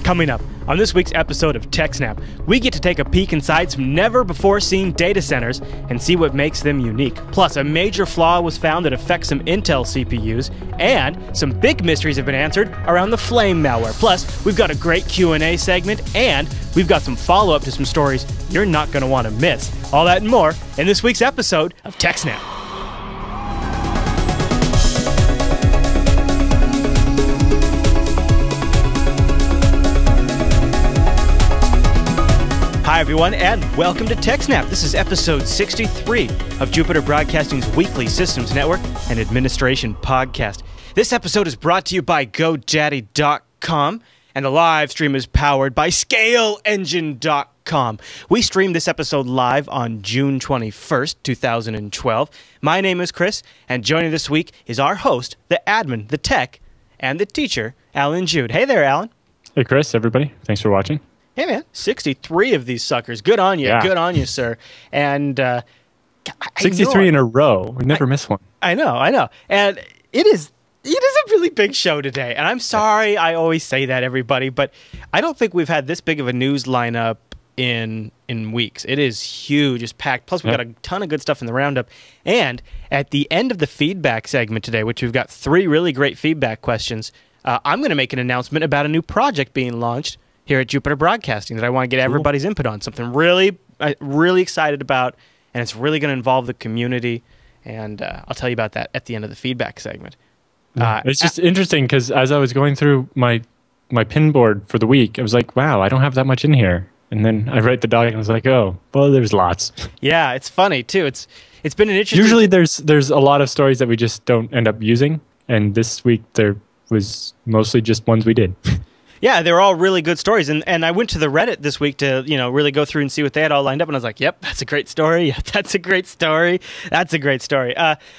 Coming up on this week's episode of TechSNAP, we get to take a peek inside some never-before-seen data centers and see what makes them unique. Plus, a major flaw was found that affects some Intel CPUs, and some big mysteries have been answered around the Flame malware. Plus, we've got a great Q&A segment, and we've got some follow-up to some stories you're not going to want to miss. All that and more in this week's episode of TechSNAP. Hi, everyone, and welcome to TechSNAP. This is episode 63 of Jupiter Broadcasting's weekly Systems Network and Administration podcast. This episode is brought to you by GoDaddy.com, and the live stream is powered by ScaleEngine.com. We streamed this episode live on June 21st, 2012. My name is Chris, and joining this week is our host, the admin, the tech, and the teacher, Alan Jude. Hey there, Alan. Hey, Chris, everybody. Thanks for watching. Hey, man, 63 of these suckers. Good on you. Yeah. Good on you, sir. And 63 in a row. We never miss one. I know. And it is a really big show today. And I'm sorry I always say that, everybody, but I don't think we've had this big of a news lineup in weeks. It is huge. It's packed. Plus, we've got a ton of good stuff in the roundup. And at the end of the feedback segment today, which we've got 3 really great feedback questions, I'm going to make an announcement about a new project being launched here at Jupiter Broadcasting that I want to get everybody's input on. Something really excited about, and it's really going to involve the community, and I'll tell you about that at the end of the feedback segment. It's just interesting because as I was going through my pin board for the week, I was like, wow, I don't have that much in here. And then I write the doc and I was like, oh, well, there's lots. Yeah, it's funny, too. It's been an interesting... Usually there's a lot of stories that we just don't end up using, and this week there was mostly just ones we did. Yeah, they were all really good stories, and I went to the Reddit this week to really go through and see what they had all lined up, and I was like, yep, that's a great story, yep, that's a great story, that's a great story.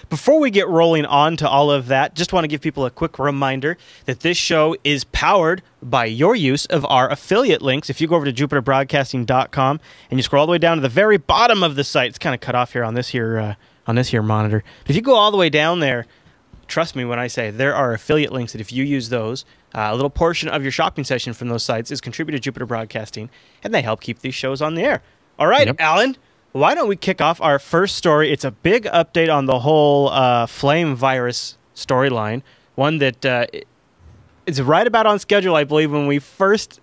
Before we get rolling on to all of that, just want to give people a quick reminder that this show is powered by your use of our affiliate links. If you go over to jupiterbroadcasting.com and you scroll all the way down to the very bottom of the site, it's kind of cut off here on this here monitor. If you go all the way down there, trust me when I say there are affiliate links that if you use those, a little portion of your shopping session from those sites is contributed to Jupiter Broadcasting, and they help keep these shows on the air. All right, yep. Alan, why don't we kick off our first story? It's a big update on the whole Flame virus storyline, one that is right about on schedule, I believe. When we first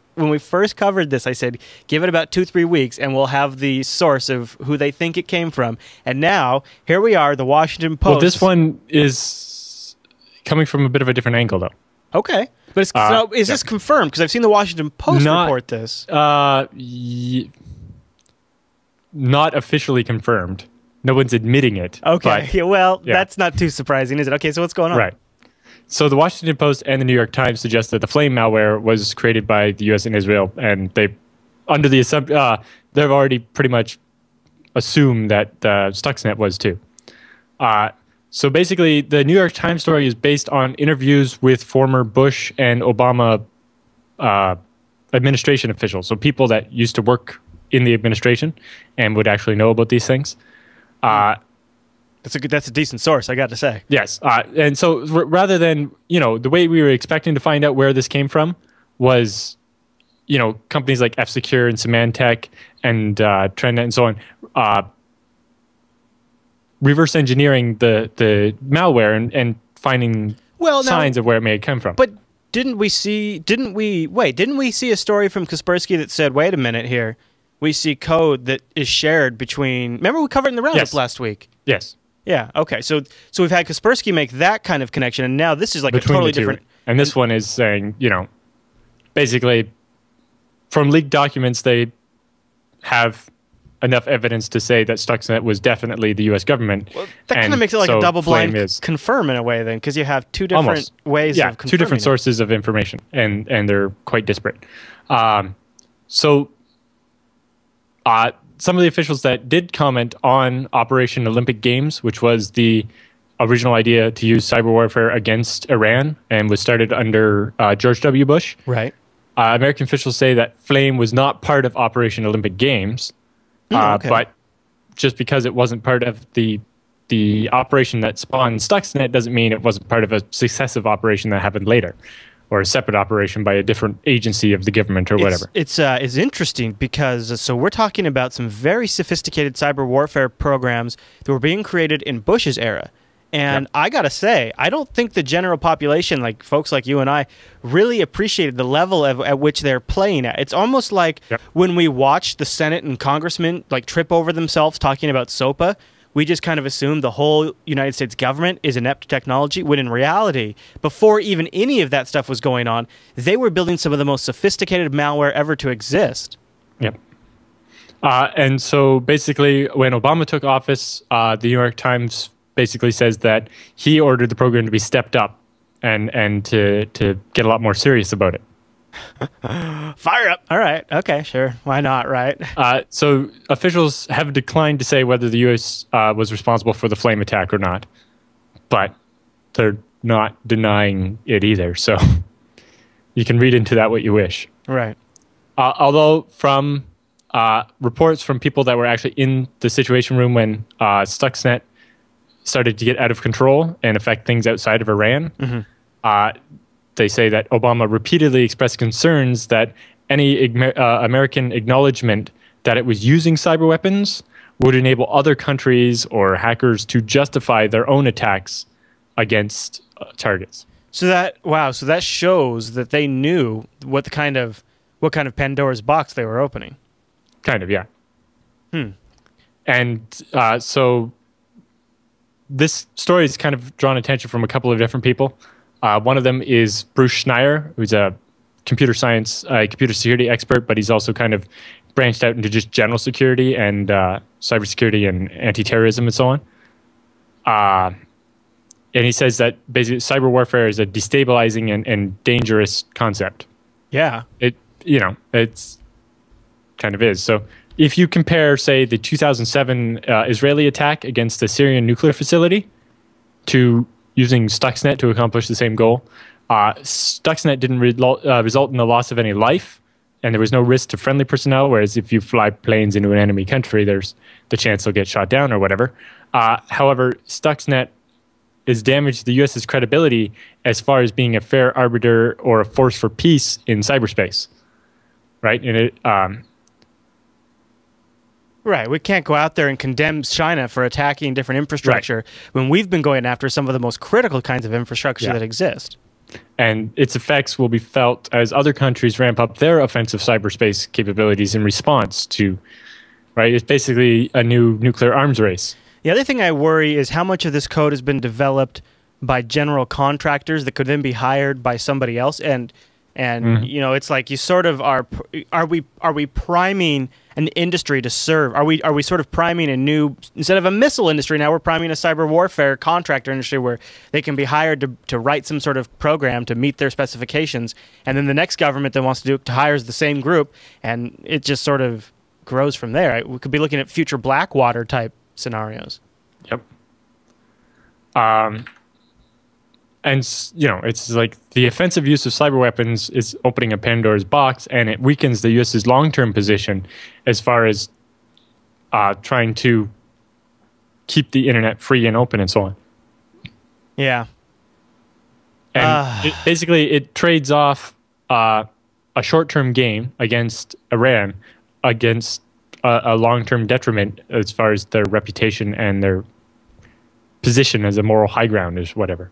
covered this, I said, give it about 2-3 weeks, and we'll have the source of who they think it came from. And now, here we are, the Washington Post. Well, this one is coming from a bit of a different angle, though. Okay. But is this confirmed? Because I've seen the Washington Post report this. Not officially confirmed. No one's admitting it. Okay. That's not too surprising, is it? Okay, so what's going on? Right. So the Washington Post and the New York Times suggest that the Flame malware was created by the U.S. and Israel, and they've already pretty much assumed that Stuxnet was too. So basically, the New York Times story is based on interviews with former Bush and Obama administration officials, so people that used to work in the administration and would actually know about these things. That's a decent source, I got to say. Yes, and so rather than the way we were expecting to find out where this came from was companies like F-Secure and Symantec and TrendNet and so on. Reverse engineering the malware and finding signs of where it may have come from. But didn't we see a story from Kaspersky that said, wait a minute here, we see code that is shared between... Remember we covered it in the roundup last week? Yes. Yeah, okay. So we've had Kaspersky make that kind of connection, and now this is like between a totally different... And this one is saying, basically, from leaked documents, they have enough evidence to say that Stuxnet was definitely the U.S. government. Well, that kind of makes it like a double-blind confirm in a way, then, because you have two different ways of confirming. 2 different sources of information, and they're quite disparate. Some of the officials that did comment on Operation Olympic Games, which was the original idea to use cyber warfare against Iran and was started under George W. Bush. Right. American officials say that Flame was not part of Operation Olympic Games, but just because it wasn't part of the operation that spawned Stuxnet doesn't mean it wasn't part of a successive operation that happened later. or a separate operation by a different agency of the government or whatever. It's interesting because so we're talking about some very sophisticated cyber warfare programs that were being created in Bush's era. And I got to say, I don't think the general population, like folks like you and I, really appreciated the level at which they're playing at. It's almost like when we watch the Senate and congressmen like trip over themselves talking about SOPA, we just kind of assume the whole United States government is inept to technology, when in reality, before even any of that stuff was going on, they were building some of the most sophisticated malware ever to exist. Yep. And so basically, when Obama took office, the New York Times basically says that he ordered the program to be stepped up and to get a lot more serious about it. Fire up. All right. Okay, sure. Why not, right? So officials have declined to say whether the U.S. Was responsible for the flame attack or not, but they're not denying it either. So you can read into that what you wish. Right. Although from reports from people that were actually in the Situation Room when Stuxnet started to get out of control and affect things outside of Iran, they say that Obama repeatedly expressed concerns that any American acknowledgement that it was using cyber weapons would enable other countries or hackers to justify their own attacks against targets. So that shows that they knew what kind of Pandora's box they were opening. Kind of, yeah. And so this story has kind of drawn attention from a couple of different people. One of them is Bruce Schneier, who's a computer security expert, but he's also kind of branched out into just general security and cybersecurity and anti-terrorism and so on. And he says that basically cyber warfare is a destabilizing and dangerous concept. Yeah. It's kind of is. So if you compare, say, the 2007 Israeli attack against the Syrian nuclear facility to using Stuxnet to accomplish the same goal, Stuxnet didn't result in the loss of any life, and there was no risk to friendly personnel, whereas if you fly planes into an enemy country, there's the chance they'll get shot down or whatever. However, Stuxnet has damaged the U.S.'s credibility as far as being a fair arbiter or a force for peace in cyberspace. Right? And it... Right. We can't go out there and condemn China for attacking different infrastructure when we've been going after some of the most critical kinds of infrastructure that exist. And its effects will be felt as other countries ramp up their offensive cyberspace capabilities in response to, right? It's basically a new nuclear arms race. The other thing I worry is how much of this code has been developed by general contractors that could then be hired by somebody else. And it's like you sort of are we priming an industry to serve? Are we sort of priming a new, instead of a missile industry, now we're priming a cyber warfare contractor industry where they can be hired to write some sort of program to meet their specifications, and then the next government that wants to do it hires the same group, and it just sort of grows from there. Right? We could be looking at future Blackwater type scenarios. Yep. And, it's like the offensive use of cyber weapons is opening a Pandora's box, and it weakens the U.S.'s long-term position as far as trying to keep the internet free and open and so on. Yeah. And it trades off a short-term gain against Iran against a long-term detriment as far as their reputation and their position as a moral high ground is whatever.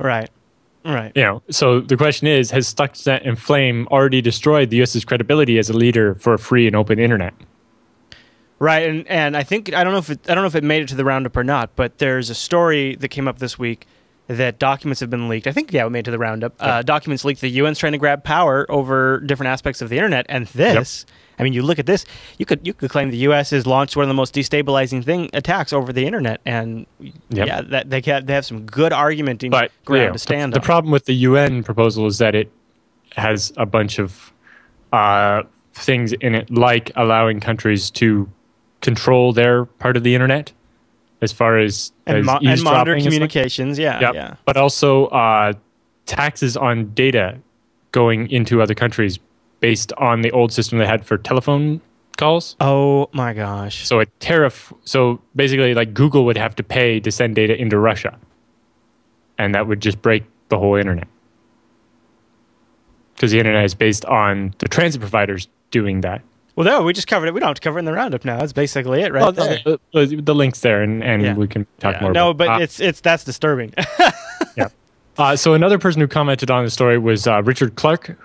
Right. So the question is, has Stuxnet and Flame already destroyed the U.S.'s credibility as a leader for a free and open internet? Right, and I don't know if it made it to the roundup or not, but there's a story that came up this week that documents have been leaked. I think it made it to the roundup. Documents leaked. The UN's trying to grab power over different aspects of the internet, and this. Yep. I mean, you look at this. You could claim the U.S. has launched one of the most destabilizing attacks over the internet, and that they have some good argumenting ground to stand on. The problem with the UN proposal is that it has a bunch of things in it, like allowing countries to control their part of the internet, as far as and monitor communications. Yeah. But also taxes on data going into other countries based on the old system they had for telephone calls. Oh my gosh. So a tariff, so basically like Google would have to pay to send data into Russia. And that would just break the whole internet. because the internet is based on the transit providers doing that. Well, no, we just covered it. We don't have to cover it in the roundup now. That's basically it, right? Well, there. the link's there, and we can talk more. No, about but that's disturbing. Yeah. So another person who commented on the story was Richard Clark.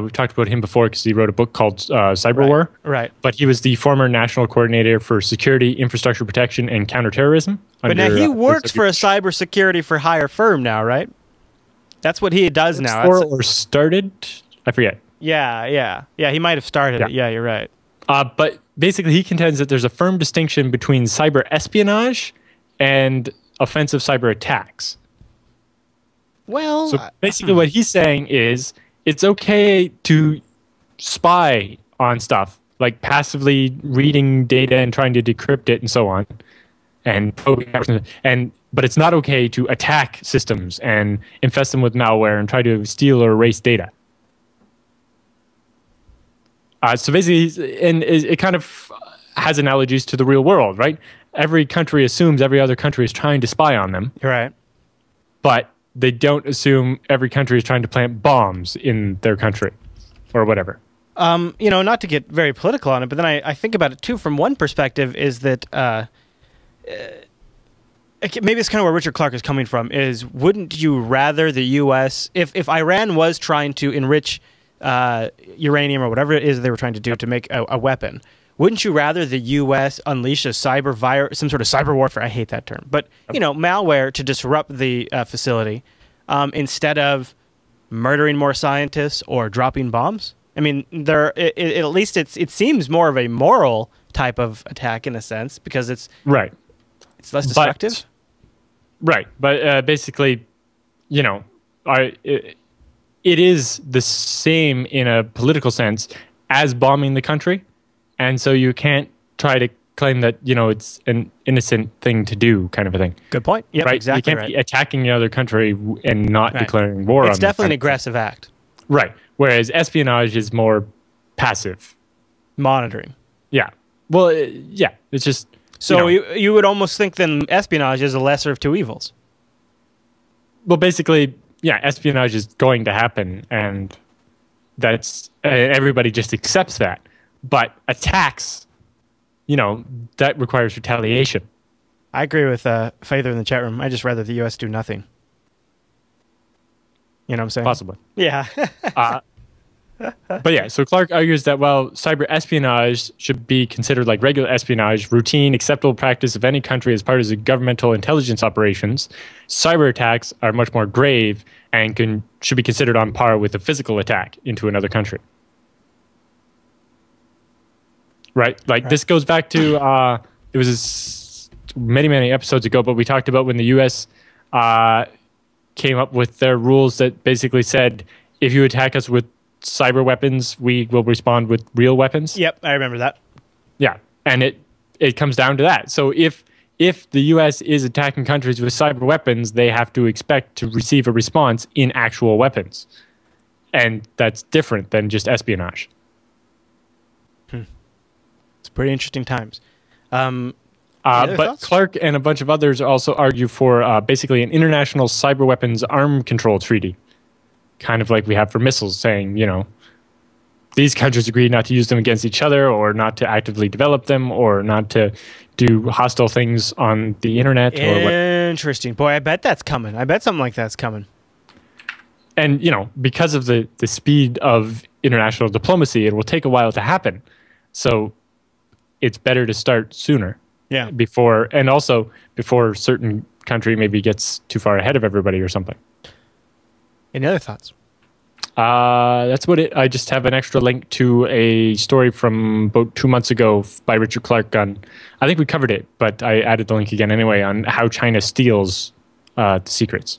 We've talked about him before because he wrote a book called Cyberwar. Right. But he was the former national coordinator for security, infrastructure protection, and counterterrorism. But now he works for a cybersecurity for hire firm now, right? That's what he does now. Or started? I forget. Yeah. He might have started it. Yeah, you're right. But basically, he contends that there's a firm distinction between cyber espionage and offensive cyber attacks. Well, so basically, what he's saying is it's okay to spy on stuff, like passively reading data and trying to decrypt it and so on, and probing, but it's not okay to attack systems and infest them with malware and try to steal or erase data. So basically, and it kind of has analogies to the real world, right? Every country assumes every other country is trying to spy on them. Right. But they don't assume every country is trying to plant bombs in their country or whatever. Not to get very political on it, but then I think about it too from one perspective is that maybe it's kind of where Richard Clark is coming from is wouldn't you rather the U.S., if Iran was trying to enrich uranium or whatever it is they were trying to do to make a weapon, wouldn't you rather the U.S. unleash a some sort of cyber warfare? I hate that term, but malware to disrupt the facility instead of murdering more scientists or dropping bombs? I mean, at least it seems more of a moral type of attack in a sense because it's right. It's less destructive. But basically, it is the same in a political sense as bombing the country. And so you can't try to claim that, it's an innocent thing to do kind of a thing. Good point. Yep, right? exactly. You can't be attacking the other country and not declaring war on them. It's definitely an aggressive act. Right. Whereas espionage is more passive. Monitoring. Yeah. Well, it's just... So you would almost think then espionage is the lesser of two evils. Well, basically, espionage is going to happen, and that's everybody just accepts that. But attacks, that requires retaliation. I agree with Father in the chat room. I just rather the U.S. do nothing. You know what I'm saying? Possibly. Yeah. But so Clark argues that while cyber espionage should be considered like regular espionage, routine, acceptable practice of any country as part of the governmental intelligence operations, cyber attacks are much more grave and should be considered on par with a physical attack into another country. Right? This goes back to, it was many, many episodes ago, but we talked about when the U.S. Came up with their rules that basically said, if you attack us with cyber weapons, we will respond with real weapons. Yep, I remember that. Yeah, and it comes down to that. So if the U.S. is attacking countries with cyber weapons, they have to expect to receive a response in actual weapons. And that's different than just espionage. It's pretty interesting times. But thoughts? Clark and a bunch of others also argue for basically an international cyber weapons arm control treaty. Kind of like we have for missiles, saying, these countries agree not to use them against each other or not to actively develop them or not to do hostile things on the internet. Interesting. Boy, I bet that's coming. I bet something like that's coming. And, because of the speed of international diplomacy, it will take a while to happen. So it's better to start sooner. Yeah. Before certain country maybe gets too far ahead of everybody or something. Any other thoughts? That's what I just have an extra link to a story from about 2 months ago by Richard Clark on, I think we covered it, but I added the link again anyway, on how China steals the secrets.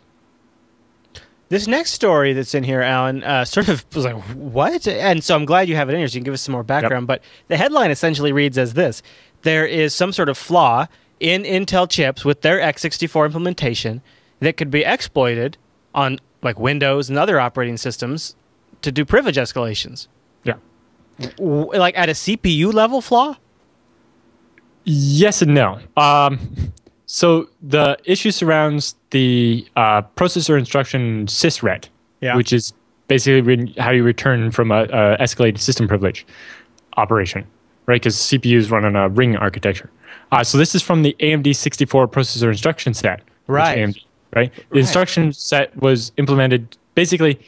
This next story that's in here, Alan, sort of was like, what? And so I'm glad you have it in here so you can give us some more background. Yep. But the headline essentially reads as this. There is some sort of flaw in Intel chips with their x64 implementation that could be exploited on like Windows and other operating systems to do privilege escalations. Yeah. Like at a CPU level flaw? Yes and no. So the issue surrounds the processor instruction sysret, which is basically how you return from a escalated system privilege operation, right? Because CPUs run on a ring architecture. So this is from the AMD 64 processor instruction set. Right. AMD, right? The instruction set was implemented, basically,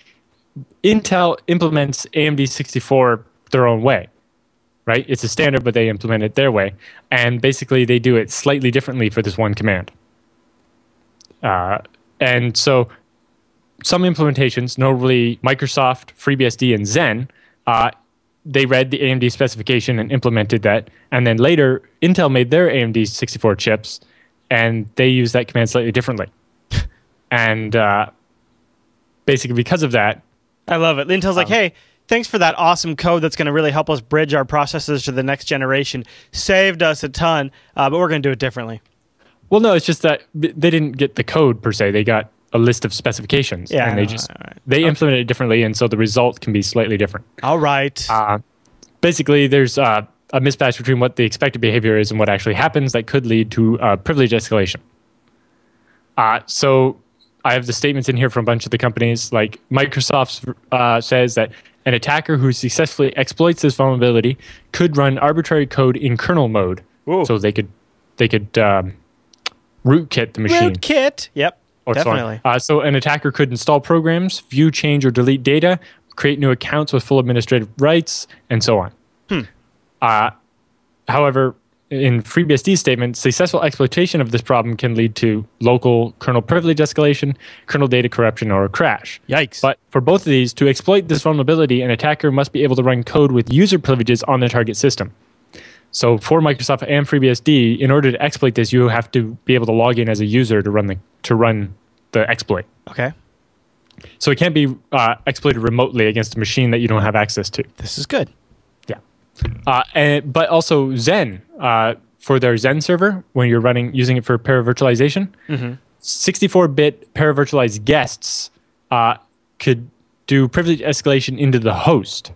Intel implements AMD 64 their own way, right? It's a standard, but they implement it their way. And basically, they do it slightly differently for this one command. And so some implementations, notably Microsoft, FreeBSD, and Zen, they read the AMD specification and implemented that. And then later, Intel made their AMD 64 chips, and they used that command slightly differently. And basically because of that... I love it. Intel's like, hey, thanks for that awesome code that's going to really help us bridge our processes to the next generation. Saved us a ton, but we're going to do it differently. Well, no, it's just that they didn't get the code per se. They got a list of specifications, and they implemented it differently, and so the result can be slightly different. All right. Basically, there's a mismatch between what the expected behavior is and what actually happens that could lead to privilege escalation. So I have the statements in here from a bunch of the companies. Like Microsoft says that an attacker who successfully exploits this vulnerability could run arbitrary code in kernel mode. Ooh. So they could rootkit the machine. Rootkit, yep. Definitely. So an attacker could install programs, view, change, or delete data, create new accounts with full administrative rights, and so on. However, in FreeBSD's statement, successful exploitation of this problem can lead to local kernel privilege escalation, kernel data corruption, or a crash. Yikes. But for both of these, to exploit this vulnerability, an attacker must be able to run code with user privileges on the target system. So for Microsoft and FreeBSD, in order to exploit this, you have to be able to log in as a user to run the exploit. Okay. So it can't be exploited remotely against a machine that you don't have access to. This is good. Yeah. But also Zen, for their Zen server, when you're using it for paravirtualization, 64-bit paravirtualized guests could do privilege escalation into the host.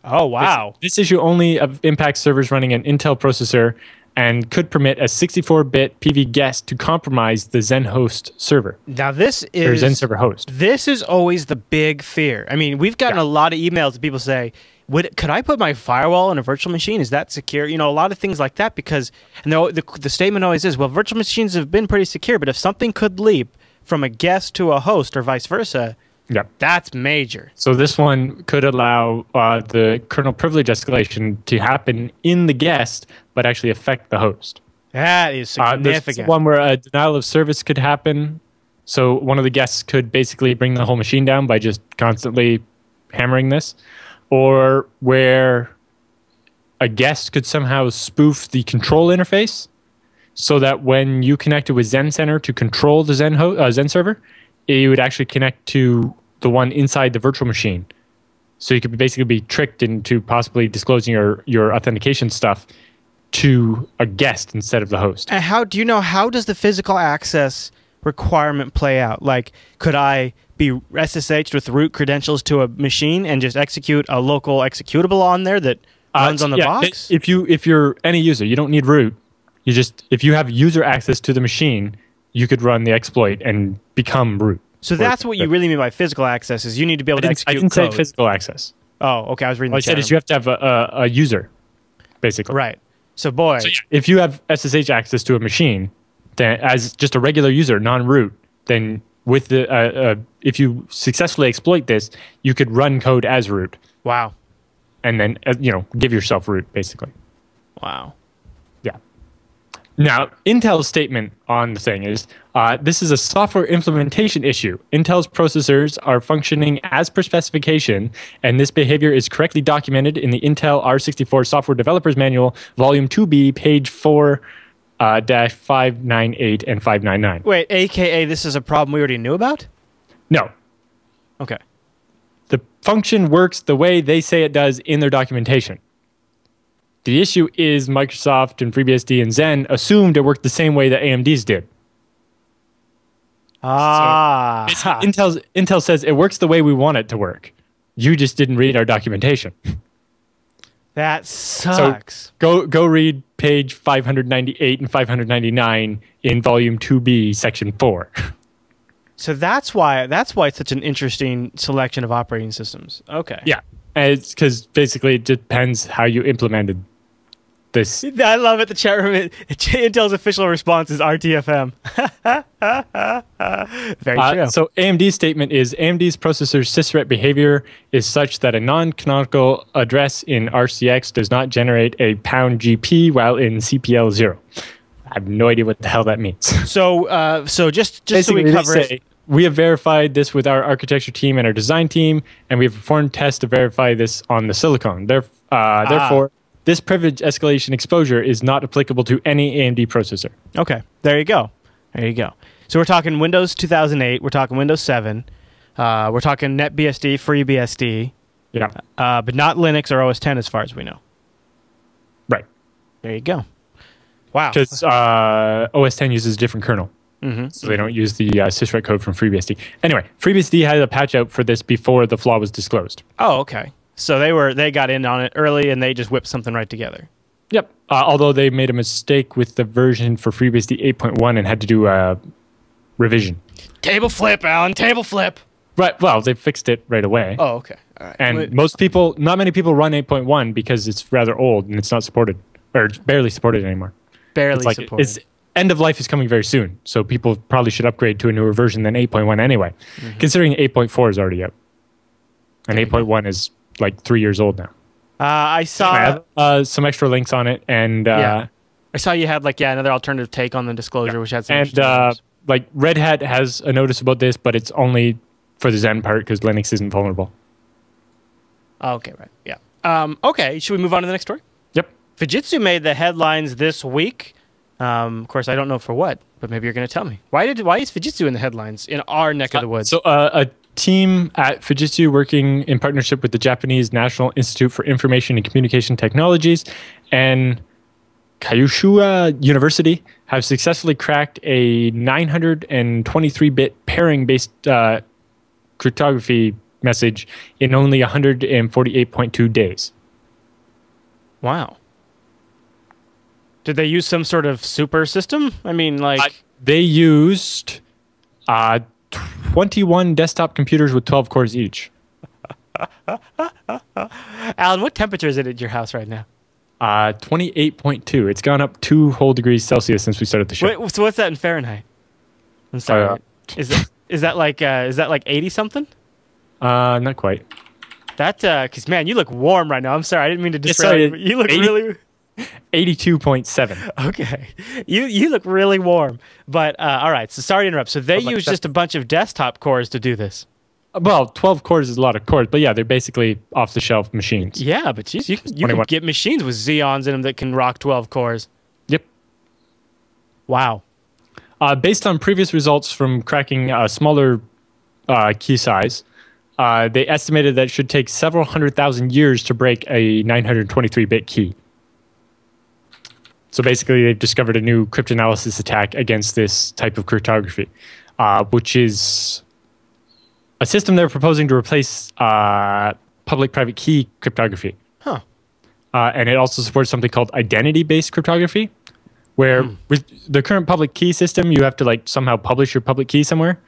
Oh, wow. This issue only impacts servers running an Intel processor and could permit a 64-bit PV guest to compromise the Zen host server. Now this is... Zen server host. This is always the big fear. I mean, we've gotten a lot of emails that people say, could I put my firewall on a virtual machine? Is that secure? You know, a lot of things like that because... And the statement always is, well, virtual machines have been pretty secure, but if something could leap from a guest to a host or vice versa... Yeah, that's major. So this one could allow the kernel privilege escalation to happen in the guest, but actually affect the host. That is significant. There's one where a denial of service could happen. So one of the guests could basically bring the whole machine down by just constantly hammering this. Or where a guest could somehow spoof the control interface so that when you connected with Zen Center to control the Zen server, you would actually connect to the one inside the virtual machine. So you could basically be tricked into possibly disclosing your authentication stuff to a guest instead of the host. And how does the physical access requirement play out? Like, could I be SSH'd with root credentials to a machine and just execute a local executable on there that runs on the box? If you're any user, you don't need root. If you have user access to the machine, you could run the exploit and become root. So that's what you really mean by physical access, is you need to be able to execute code. I didn't say physical access. Oh, okay. I was reading What I said is you have to have a user, basically. Right. So, boy. If you have SSH access to a machine, then as just a regular user, non-root, then with if you successfully exploit this, you could run code as root. Wow. And then, give yourself root, basically. Wow. Yeah. Now, Intel's statement on the thing is, this is a software implementation issue. Intel's processors are functioning as per specification, and this behavior is correctly documented in the Intel R64 Software Developers Manual, Volume 2B, page 4, -598 and 599. Wait, AKA this is a problem we already knew about? No. Okay. The function works the way they say it does in their documentation. The issue is Microsoft and FreeBSD and Zen assumed it worked the same way that AMD's did. So Intel says it works the way we want it to work. You just didn't read our documentation. That sucks. So go read page 598 and 599 in volume 2B, section 4. So that's why it's such an interesting selection of operating systems. Okay. Yeah, and it's because basically it depends how you implemented this. I love it. The chat room. Intel's official response is RTFM. Very true. So AMD's statement is AMD's processor's sysret behavior is such that a non-canonical address in RCX does not generate a pound GP while in CPL 0. I have no idea what the hell that means. So just so we cover it. We have verified this with our architecture team and our design team, and we have performed tests to verify this on the silicon. Therefore, this privilege escalation exposure is not applicable to any AMD processor. Okay, there you go. So we're talking Windows 2008. We're talking Windows 7. We're talking NetBSD, FreeBSD. Yeah. But not Linux or OS 10 as far as we know. Right. There you go. Wow. Because OS 10 uses a different kernel. Mm-hmm. So they don't use the sysret code from FreeBSD. Anyway, FreeBSD had a patch out for this before the flaw was disclosed. Oh, okay. So they got in on it early and they just whipped something right together. Yep. Although they made a mistake with the version for FreeBSD 8.1 and had to do a revision. Table flip, Alan. Table flip. Right. Well, they fixed it right away. Oh, okay. All right. And not many people run 8.1 because it's rather old and it's not supported, or it's barely supported anymore. Barely supported. It's end of life is coming very soon, so people probably should upgrade to a newer version than 8.1 anyway, considering 8.4 is already out. And 8.1 is like 3 years old now. I saw I have some extra links on it, and I saw you had another alternative take on the disclosure, which had some and Red Hat has a notice about this, but it's only for the Zen part because Linux isn't vulnerable. Okay, right, yeah. Okay, should we move on to the next story? Yep. Fujitsu made the headlines this week. Of course, I don't know for what, but maybe you're going to tell me. Why is Fujitsu in the headlines in our neck of the woods? So a team at Fujitsu working in partnership with the Japanese National Institute for Information and Communication Technologies and Kyushu University have successfully cracked a 923-bit pairing-based cryptography message in only 148.2 days. Wow. Did they use some sort of super system? I mean, they used 21 desktop computers with 12 cores each. Alan, what temperature is it at your house right now? 28.2. It's gone up 2 whole degrees Celsius since we started the show. Wait, so what's that in Fahrenheit? I'm sorry. Is that like 80 something? Not quite. That because man, you look warm right now. I'm sorry, I didn't mean to disparage you. But you look really 82.7. Okay. You look really warm. But all right, so sorry to interrupt. So they use just a bunch of desktop cores to do this. Well, 12 cores is a lot of cores, but yeah, they're basically off-the-shelf machines. Yeah, but geez, you can get machines with Xeons in them that can rock 12 cores. Yep. Wow. Based on previous results from cracking a smaller key size, they estimated that it should take several 100,000 years to break a 923-bit key. So basically, they've discovered a new cryptanalysis attack against this type of cryptography, which is a system they're proposing to replace public-private key cryptography. Huh. And it also supports something called identity-based cryptography, where with the current public key system, you have to somehow publish your public key somewhere.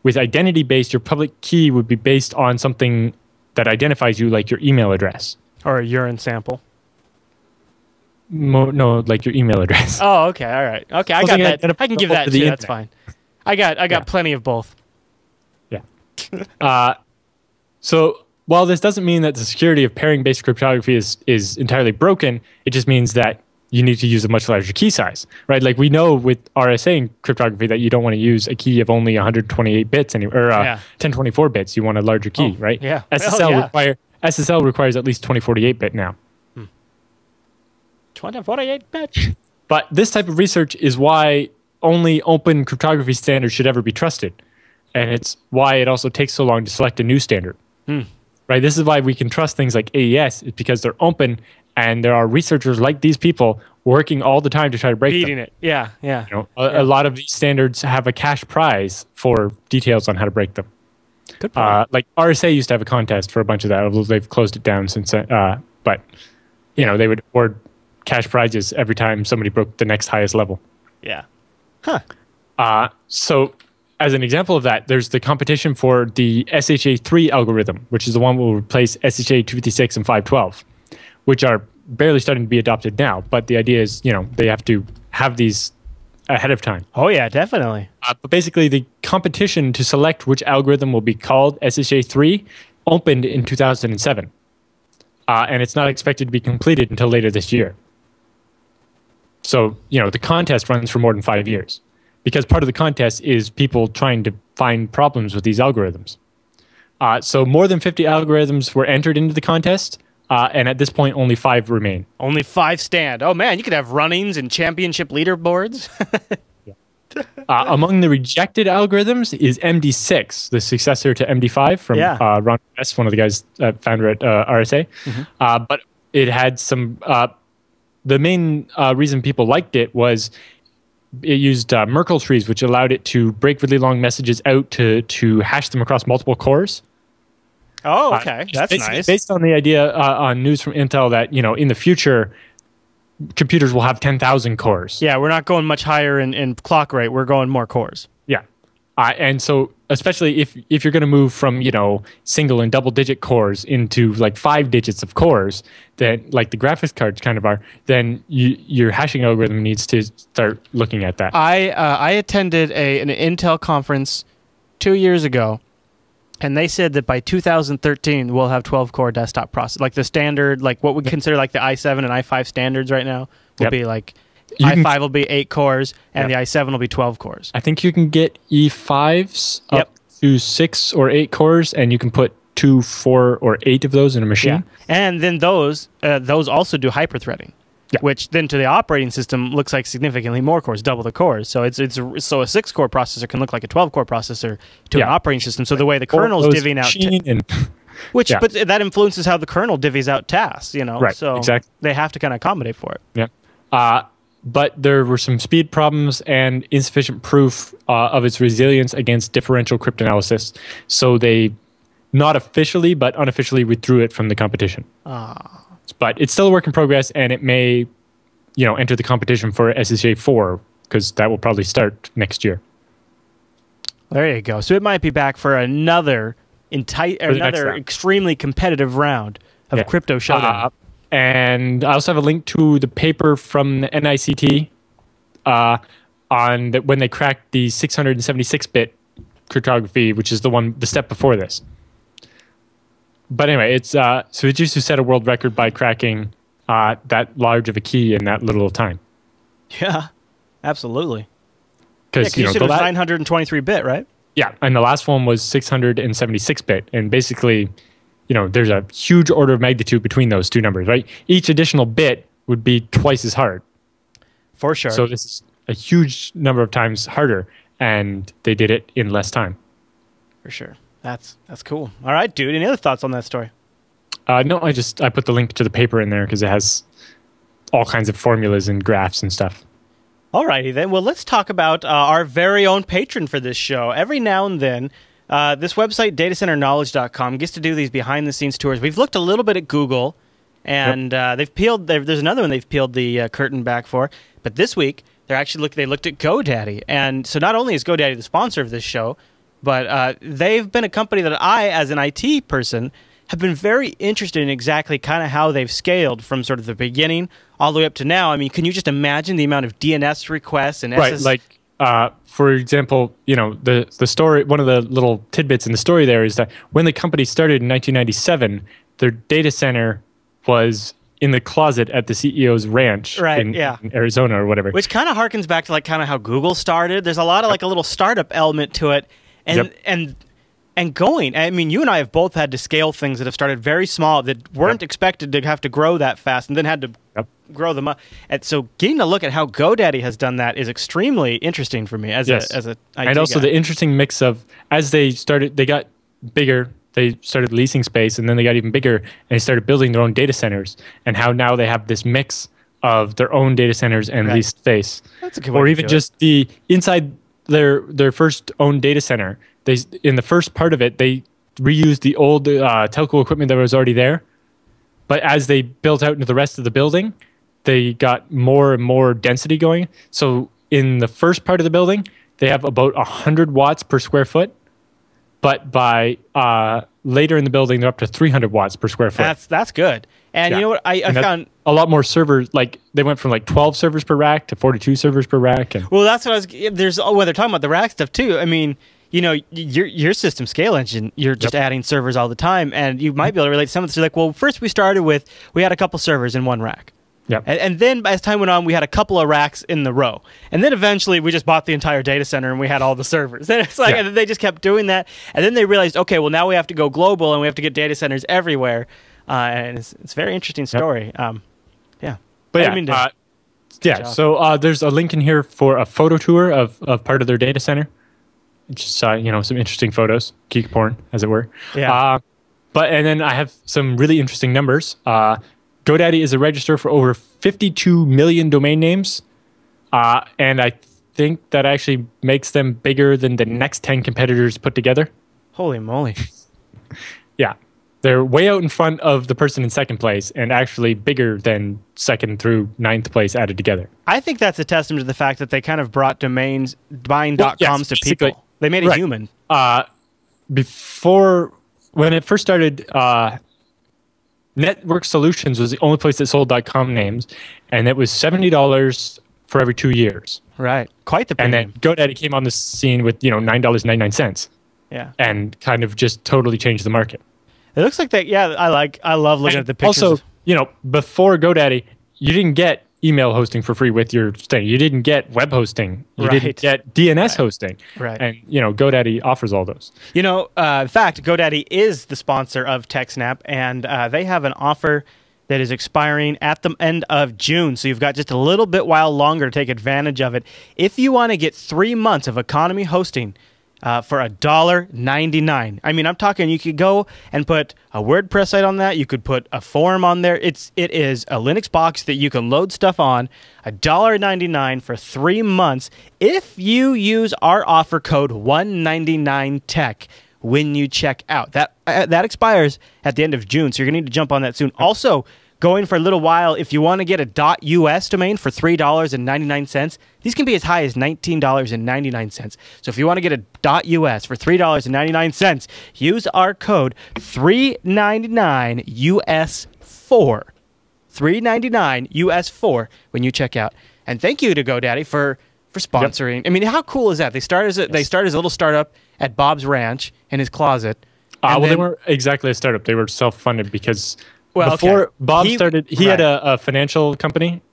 With identity-based, your public key would be based on something that identifies you, like your email address. Or a urine sample. No, like your email address. Oh, okay, all right. Okay, I got that. I can give that to you. That's fine. I got plenty of both. Yeah. So while this doesn't mean that the security of pairing-based cryptography is entirely broken, it just means that you need to use a much larger key size, right? Like we know with RSA cryptography that you don't want to use a key of only 128 bits or 1024 bits. You want a larger key, right? Yeah. SSL requires at least 2048 bit now. 2048 bit. But this type of research is why only open cryptography standards should ever be trusted. And it's why it also takes so long to select a new standard. Right? This is why we can trust things like AES, is because they're open and there are researchers like these people working all the time to try to break Beating them. it. Yeah, yeah. A lot of these standards have a cash prize for details on how to break them. Good point. Like RSA used to have a contest for a bunch of that, although they've closed it down since. But they would award cash prizes every time somebody broke the next highest level. Yeah. Huh. So as an example of that, there's the competition for the SHA-3 algorithm, which is the one that will replace SHA-256 and 512, which are barely starting to be adopted now. But the idea is, they have to have these ahead of time. Oh, yeah, definitely. But basically, the competition to select which algorithm will be called SHA-3 opened in 2007. And it's not expected to be completed until later this year. So, the contest runs for more than 5 years. Because part of the contest is people trying to find problems with these algorithms. So more than 50 algorithms were entered into the contest, and at this point, only 5 remain. Only 5 stand. Oh, man, you could have run-ins and championship leaderboards. Among the rejected algorithms is MD6, the successor to MD5 from Ron S., one of the guys, founder at RSA. Mm-hmm. But it had some... the main reason people liked it was it used Merkle trees, which allowed it to break really long messages out to hash them across multiple cores. Oh, okay. That's nice. Based on the idea on news from Intel that, in the future, computers will have 10,000 cores. Yeah, we're not going much higher in clock rate. We're going more cores. Yeah. And so, especially if you're going to move from, single and double digit cores into like 5 digits of cores, that like the graphics cards kind of are, then your hashing algorithm needs to start looking at that. I attended an Intel conference 2 years ago, and they said that by 2013 we'll have 12-core desktop processors, like the standard, like what we consider like the i7 and i5 standards right now will be like. i5 will be 8 cores, and the i7 will be 12 cores. I think you can get E5s up to 6 or 8 cores, and you can put 2, 4, or 8 of those in a machine. Yeah. And then those also do hyperthreading, which then to the operating system looks like significantly more cores, double the cores. So so a 6-core processor can look like a 12-core processor to an operating system. So the way the kernel's divvying out... But that influences how the kernel divvies out tasks, Right, so exactly. They have to kind of accommodate for it. Yeah. But there were some speed problems and insufficient proof of its resilience against differential cryptanalysis. So they, not officially, but unofficially withdrew it from the competition. But it's still a work in progress, and it may, enter the competition for SSA4, because that will probably start next year. There you go. So it might be back for another extremely competitive round of Crypto Showdown. And I also have a link to the paper from the NICT on when they cracked the 676-bit cryptography, which is the step before this. But anyway, it's Fujitsu set a world record by cracking that large of a key in that little time. Yeah, absolutely. Because you said it was 923-bit, right? Yeah, and the last one was 676-bit, and basically... there's a huge order of magnitude between those two numbers, right? Each additional bit would be twice as hard. For sure. So this is a huge number of times harder, and they did it in less time. For sure. That's cool. All right, dude. Any other thoughts on that story? No, I put the link to the paper in there because it has all kinds of formulas and graphs and stuff. All righty then. Well, let's talk about our very own patron for this show. Every now and then, this website, datacenterknowledge.com, gets to do these behind-the-scenes tours. We've looked a little bit at Google, and there's another one they've peeled the curtain back for. But this week, they looked at GoDaddy. And so not only is GoDaddy the sponsor of this show, but they've been a company that I, as an IT person, have been very interested in exactly kind of how they've scaled from sort of the beginning all the way up to now. I mean, can you just imagine the amount of DNS requests and SS... Right, for example, the story, one of the little tidbits in the story there is that when the company started in 1997, their data center was in the closet at the CEO's ranch in Arizona or whatever. Which kind of harkens back to like kind of how Google started. There's a lot of like a little startup element to it. And going, I mean, you and I have both had to scale things that have started very small that weren't expected to have to grow that fast and then had to grow them up. And so getting a look at how GoDaddy has done that is extremely interesting for me as a IT and also guy. The interesting mix of, as they got bigger, they started leasing space, and then they got even bigger, and they started building their own data centers, and how now they have this mix of their own data centers and leased space. That's a good way or to even do just the inside their first own data center. In the first part of it, they reused the old telco equipment that was already there. But as they built out into the rest of the building, they got more and more density going. So in the first part of the building, they have about 100 watts per square foot. But by later in the building, they're up to 300 watts per square foot. That's good. And you know what? I found a lot more servers. Like they went from like 12 servers per rack to 42 servers per rack. And well, that's what I was. There's they're talking about the rack stuff too. I mean, you know, your system scale engine, you're just adding servers all the time, and you might be able to relate to some of this. You're like, well, first we had a couple servers in one rack. Yep. And then as time went on, we had a couple of racks in the row. And then eventually we just bought the entire data center and we had all the servers. And it's like, and then they just kept doing that. And then they realized, okay, well, now we have to go global and we have to get data centers everywhere. And it's a very interesting story. Yeah. But so there's a link in here for a photo tour of part of their data center. Just some interesting photos, geek porn, as it were. Yeah. And then I have some really interesting numbers. GoDaddy is a register for over 52 million domain names, and I think that actually makes them bigger than the next 10 competitors put together. Holy moly. Yeah. They're way out in front of the person in second place and actually bigger than second through ninth place added together. I think that's a testament to the fact that they kind of brought domains, buying .coms to people. They made it human. Before, when it first started... Network Solutions was the only place that sold .com names, and it was $70 for every 2 years. Right, quite the premium. And then GoDaddy came on the scene with $9.99. Yeah, and kind of just totally changed the market. It looks like that. Yeah, I love looking at the pictures. Also, before GoDaddy, you didn't get email hosting for free with your thing. You didn't get web hosting. You didn't get DNS hosting. Right. And, GoDaddy offers all those. In fact, GoDaddy is the sponsor of TechSNAP, and they have an offer that is expiring at the end of June. So you've got just a little bit while longer to take advantage of it. If you want to get 3 months of economy hosting for $1.99. I mean, I'm talking you could go and put a WordPress site on that. You could put a forum on there. It is a Linux box that you can load stuff on. $1.99 for 3 months if you use our offer code 199tech when you check out. That expires at the end of June, so you're going to need to jump on that soon. Also, going for a little while, if you want to get a .us domain for $3.99, these can be as high as $19.99. So if you want to get a .us for $3.99, use our code 399US4. 399 US4 when you check out. And thank you to GoDaddy for sponsoring. Yep. I mean, how cool is that? They started as a little startup at Bob's ranch in his closet. They weren't exactly a startup. They were self-funded because before Bob started, he had a financial company.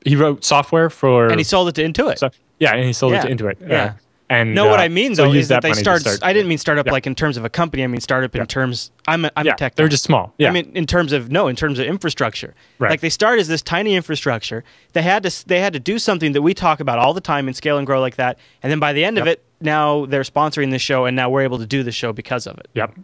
He wrote software for... And he sold it to Intuit. And he sold it to Intuit. Yeah. And what I mean, though, is that they start. I didn't mean startup like in terms of a company. I mean startup in terms... I'm a tech guy. They're just small. Yeah. I mean, in terms of infrastructure. Right. Like they started as this tiny infrastructure. They had to do something that we talk about all the time in Scale and Grow like that. And then by the end of it, now they're sponsoring this show, and now we're able to do the show because of it. Yep.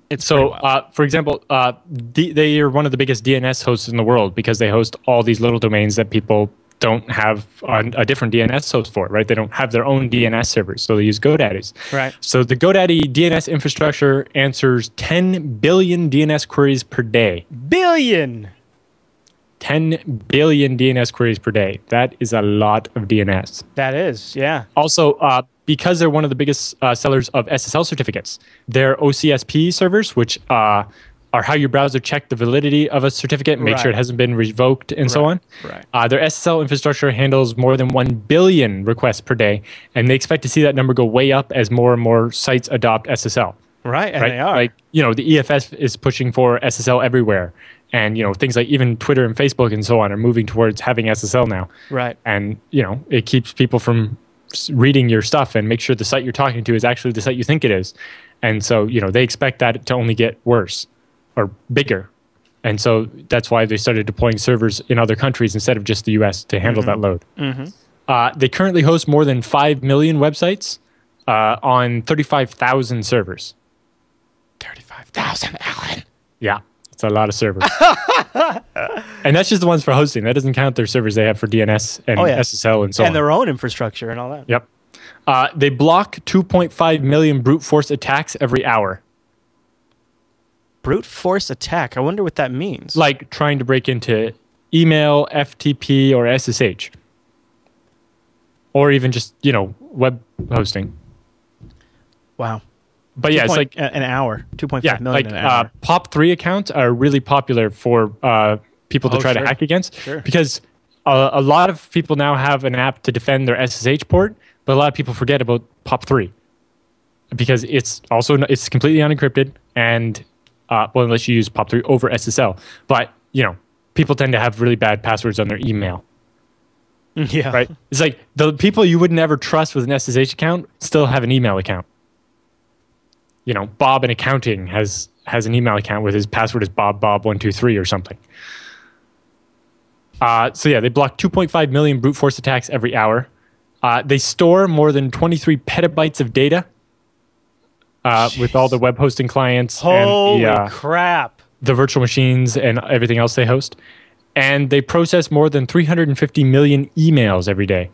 For example, they are one of the biggest DNS hosts in the world because they host all these little domains that people don't have a different DNS host for, right? They don't have their own DNS servers, so they use GoDaddy's. Right. So the GoDaddy DNS infrastructure answers 10 billion DNS queries per day. 10 billion DNS queries per day. That is a lot of DNS. That is, yeah. Also, because they're one of the biggest sellers of SSL certificates, their OCSP servers, which are how your browser check the validity of a certificate and make sure it hasn't been revoked and so on. Right. Their SSL infrastructure handles more than 1 billion requests per day, and they expect to see that number go way up as more and more sites adopt SSL. Right, and they are. Like, the EFS is pushing for SSL everywhere. And, things like even Twitter and Facebook and so on are moving towards having SSL now. Right. And, it keeps people from reading your stuff and make sure the site you're talking to is actually the site you think it is. And so, they expect that to only get worse or bigger. And so that's why they started deploying servers in other countries instead of just the US to handle that load. Mm-hmm. They currently host more than 5 million websites on 35,000 servers. 35,000, Alan. Yeah, it's a lot of servers. And that's just the ones for hosting. That doesn't count their servers they have for DNS and SSL and so on. And their own infrastructure and all that. Yep. They block 2.5 million brute force attacks every hour. Brute force attack? I wonder what that means. Like trying to break into email, FTP, or SSH. or even just, web hosting. Wow. But yeah, it's like an hour, 2.5 million an hour. POP3 accounts are really popular for people to try to hack against because a lot of people now have an app to defend their SSH port, but a lot of people forget about POP3 because it's completely unencrypted and unless you use POP3 over SSL. But people tend to have really bad passwords on their email. Yeah. Right. It's like the people you would never trust with an SSH account still have an email account. Bob in accounting has an email account with his password is BobBob123 or something. They block 2.5 million brute force attacks every hour. They store more than 23 petabytes of data with all the web hosting clients. Holy crap. The virtual machines and everything else they host. And they process more than 350 million emails every day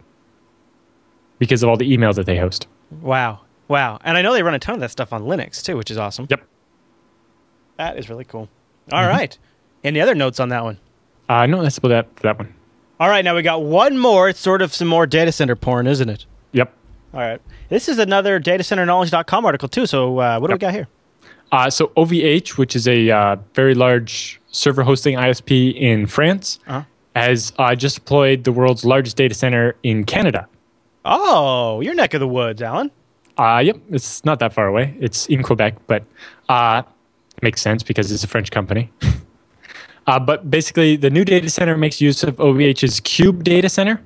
because of all the emails that they host. Wow. And I know they run a ton of that stuff on Linux, too, which is awesome. Yep. That is really cool. All right. Any other notes on that one? No, that's about that for that one. All right, now we got one more. It's sort of some more data center porn, isn't it? Yep. All right. This is another datacenterknowledge.com article, too. So what do we got here? So OVH, which is a very large server hosting ISP in France, has just deployed the world's largest data center in Canada. Oh, your neck of the woods, Alan. Yep, it's not that far away. It's in Quebec, but makes sense because it's a French company. But basically, the new data center makes use of OVH's cube data center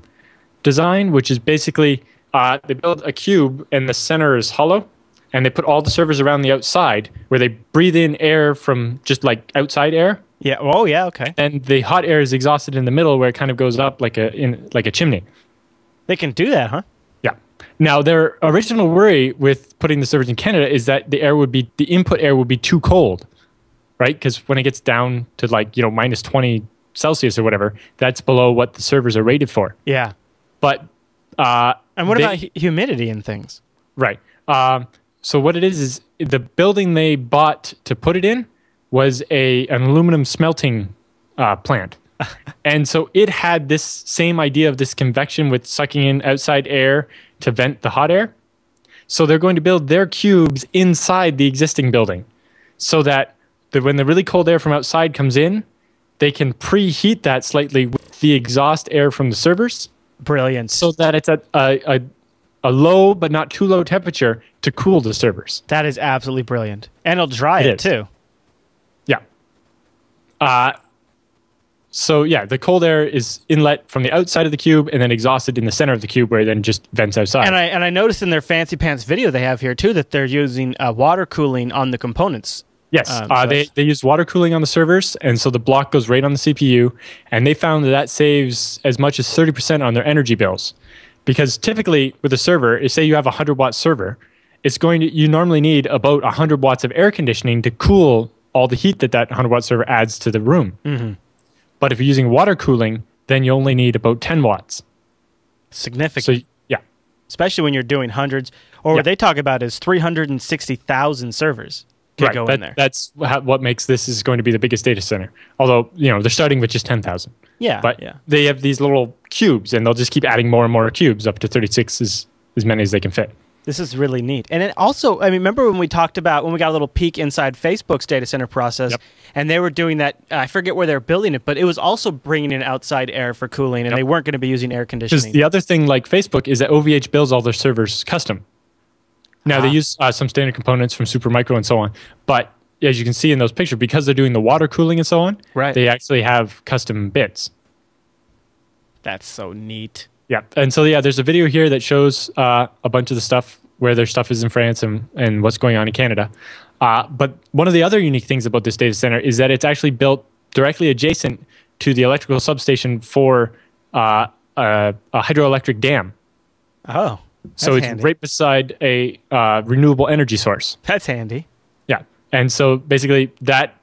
design, which is basically they build a cube and the center is hollow, and they put all the servers around the outside where they breathe in air from just like outside air. Yeah. Oh, yeah. Okay. And the hot air is exhausted in the middle where it kind of goes up like a chimney. They can do that, huh? Yeah. Now, their original worry with putting the servers in Canada is that the input air would be too cold, right? Because when it gets down to minus 20 Celsius or whatever, that's below what the servers are rated for. Yeah. But and what about humidity and things? Right. So what it is the building they bought to put it in was an aluminum smelting plant. And so it had this same idea of this convection with sucking in outside air to vent the hot air. So they're going to build their cubes inside the existing building so that when the really cold air from outside comes in, they can preheat that slightly with the exhaust air from the servers. Brilliant. So that it's at a low but not too low temperature to cool the servers. That is absolutely brilliant. And it'll dry it too. Yeah. So yeah, the cold air is inlet from the outside of the cube and then exhausted in the center of the cube where it then just vents outside. And I noticed in their fancy pants video they have here too that they're using water cooling on the components. Yes, they use water cooling on the servers, and so the block goes right on the CPU, and they found that saves as much as 30% on their energy bills. Because typically with a server, say you have a 100-watt server, you normally need about 100 watts of air conditioning to cool all the heat that 100-watt server adds to the room. Mm-hmm. But if you're using water cooling, then you only need about 10 watts. Significant. So, yeah. Especially when you're doing hundreds, or what they talk about is 360,000 servers. Go in there. That's what makes this is going to be the biggest data center. Although, they're starting with just 10,000. Yeah. But they have these little cubes, and they'll just keep adding more and more cubes up to 36, as many as they can fit. This is really neat. And it also, remember when we talked about, when we got a little peek inside Facebook's data center process, and they were doing that, I forget where they're building it, but it was also bringing in outside air for cooling, and they weren't going to be using air conditioning. Because the other thing, like Facebook, is that OVH builds all their servers custom. Now, they use some standard components from Supermicro and so on, but as you can see in those pictures, because they're doing the water cooling and so on, they actually have custom bits. That's so neat. Yeah, and so there's a video here that shows a bunch of the stuff where their stuff is in France and what's going on in Canada. But one of the other unique things about this data center is that it's actually built directly adjacent to the electrical substation for a hydroelectric dam. Oh, so it's handy. Right beside a renewable energy source. That's handy. Yeah, and so basically that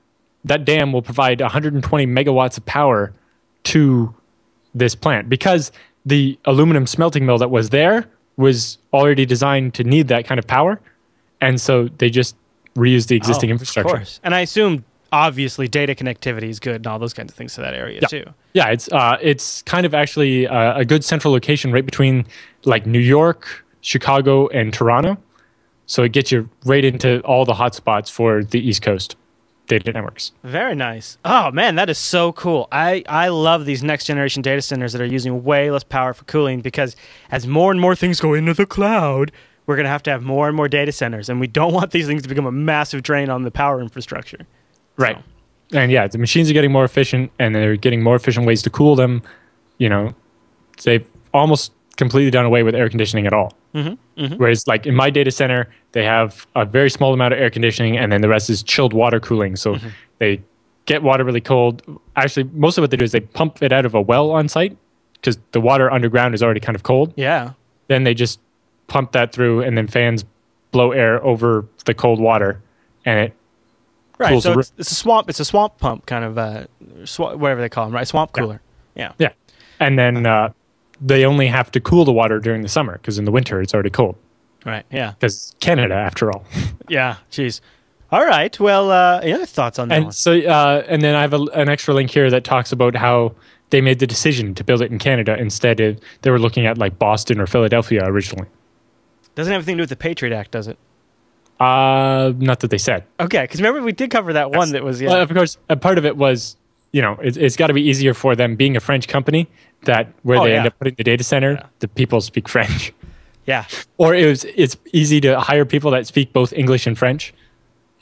dam will provide 120 megawatts of power to this plant because the aluminum smelting mill that was there was already designed to need that kind of power, and so they just reused the existing infrastructure. Of course. And I assume obviously data connectivity is good and all those kinds of things to that area too. Yeah, it's kind of actually a good central location right between like New York, Chicago, and Toronto. So it gets you right into all the hotspots for the East Coast data networks. Very nice. Oh man, that is so cool. I love these next generation data centers that are using way less power for cooling, because as more and more things go into the cloud, we're going to have more and more data centers, and we don't want these things to become a massive drain on the power infrastructure. Right. So. And yeah, the machines are getting more efficient, and they're getting more efficient ways to cool them. You know, they've almost completely done away with air conditioning at all. Whereas like in my data center, they have a very small amount of air conditioning, and then the rest is chilled water cooling. So they get water really cold. Actually, most of what they do is they pump it out of a well on site, because the water underground is already kind of cold. Yeah. Then they just pump that through, and then fans blow air over the cold water, and it cools so it's a swamp. It's a swamp pump kind of whatever they call them, right? Swamp cooler. Yeah. And then they only have to cool the water during the summer, because in the winter it's already cold. Right. Yeah. Because Canada, after all. Yeah. Jeez. All right. Well, any other thoughts on that and one? So, and then I have an extra link here that talks about how they made the decision to build it in Canada instead of they were looking at like Boston or Philadelphia originally. Doesn't have anything to do with the Patriot Act, does it? Not that they said. Okay, because remember we did cover that one that was Well, of course, a part of it was, you know, it's got to be easier for them being a French company that where they end up putting the data center, the people speak French. Yeah. Or it's easy to hire people that speak both English and French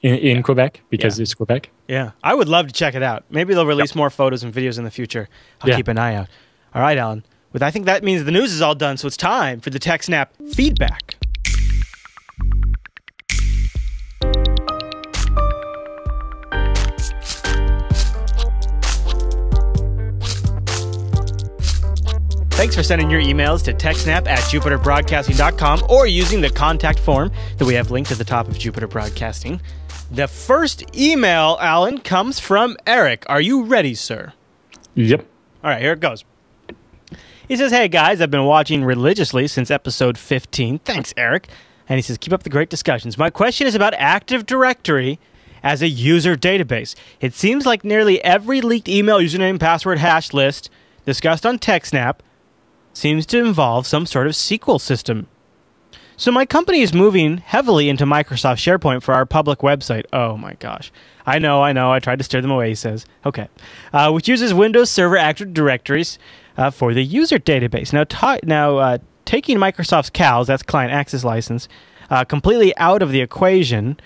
in Quebec, because it's Quebec. Yeah. I would love to check it out. Maybe they'll release more photos and videos in the future. I'll keep an eye out. All right, Alan. I think that means the news is all done, so it's time for the TechSNAP feedback. Thanks for sending your emails to techsnap@jupiterbroadcasting.com or using the contact form that we have linked at the top of Jupiter Broadcasting. The first email, Alan, comes from Eric. Are you ready, sir? Yep. All right, here it goes. He says, hey, guys, I've been watching religiously since episode 15. Thanks, Eric. And he says, keep up the great discussions. My question is about Active Directory as a user database. It seems like nearly every leaked email, username, password, hash list discussed on TechSNAP seems to involve some sort of SQL system. So my company is moving heavily into Microsoft SharePoint for our public website. Oh my gosh. I know. I tried to steer them away, he says. Okay. Which uses Windows Server Active Directories for the user database. Now, taking Microsoft's CALS, that's Client Access License, completely out of the equation,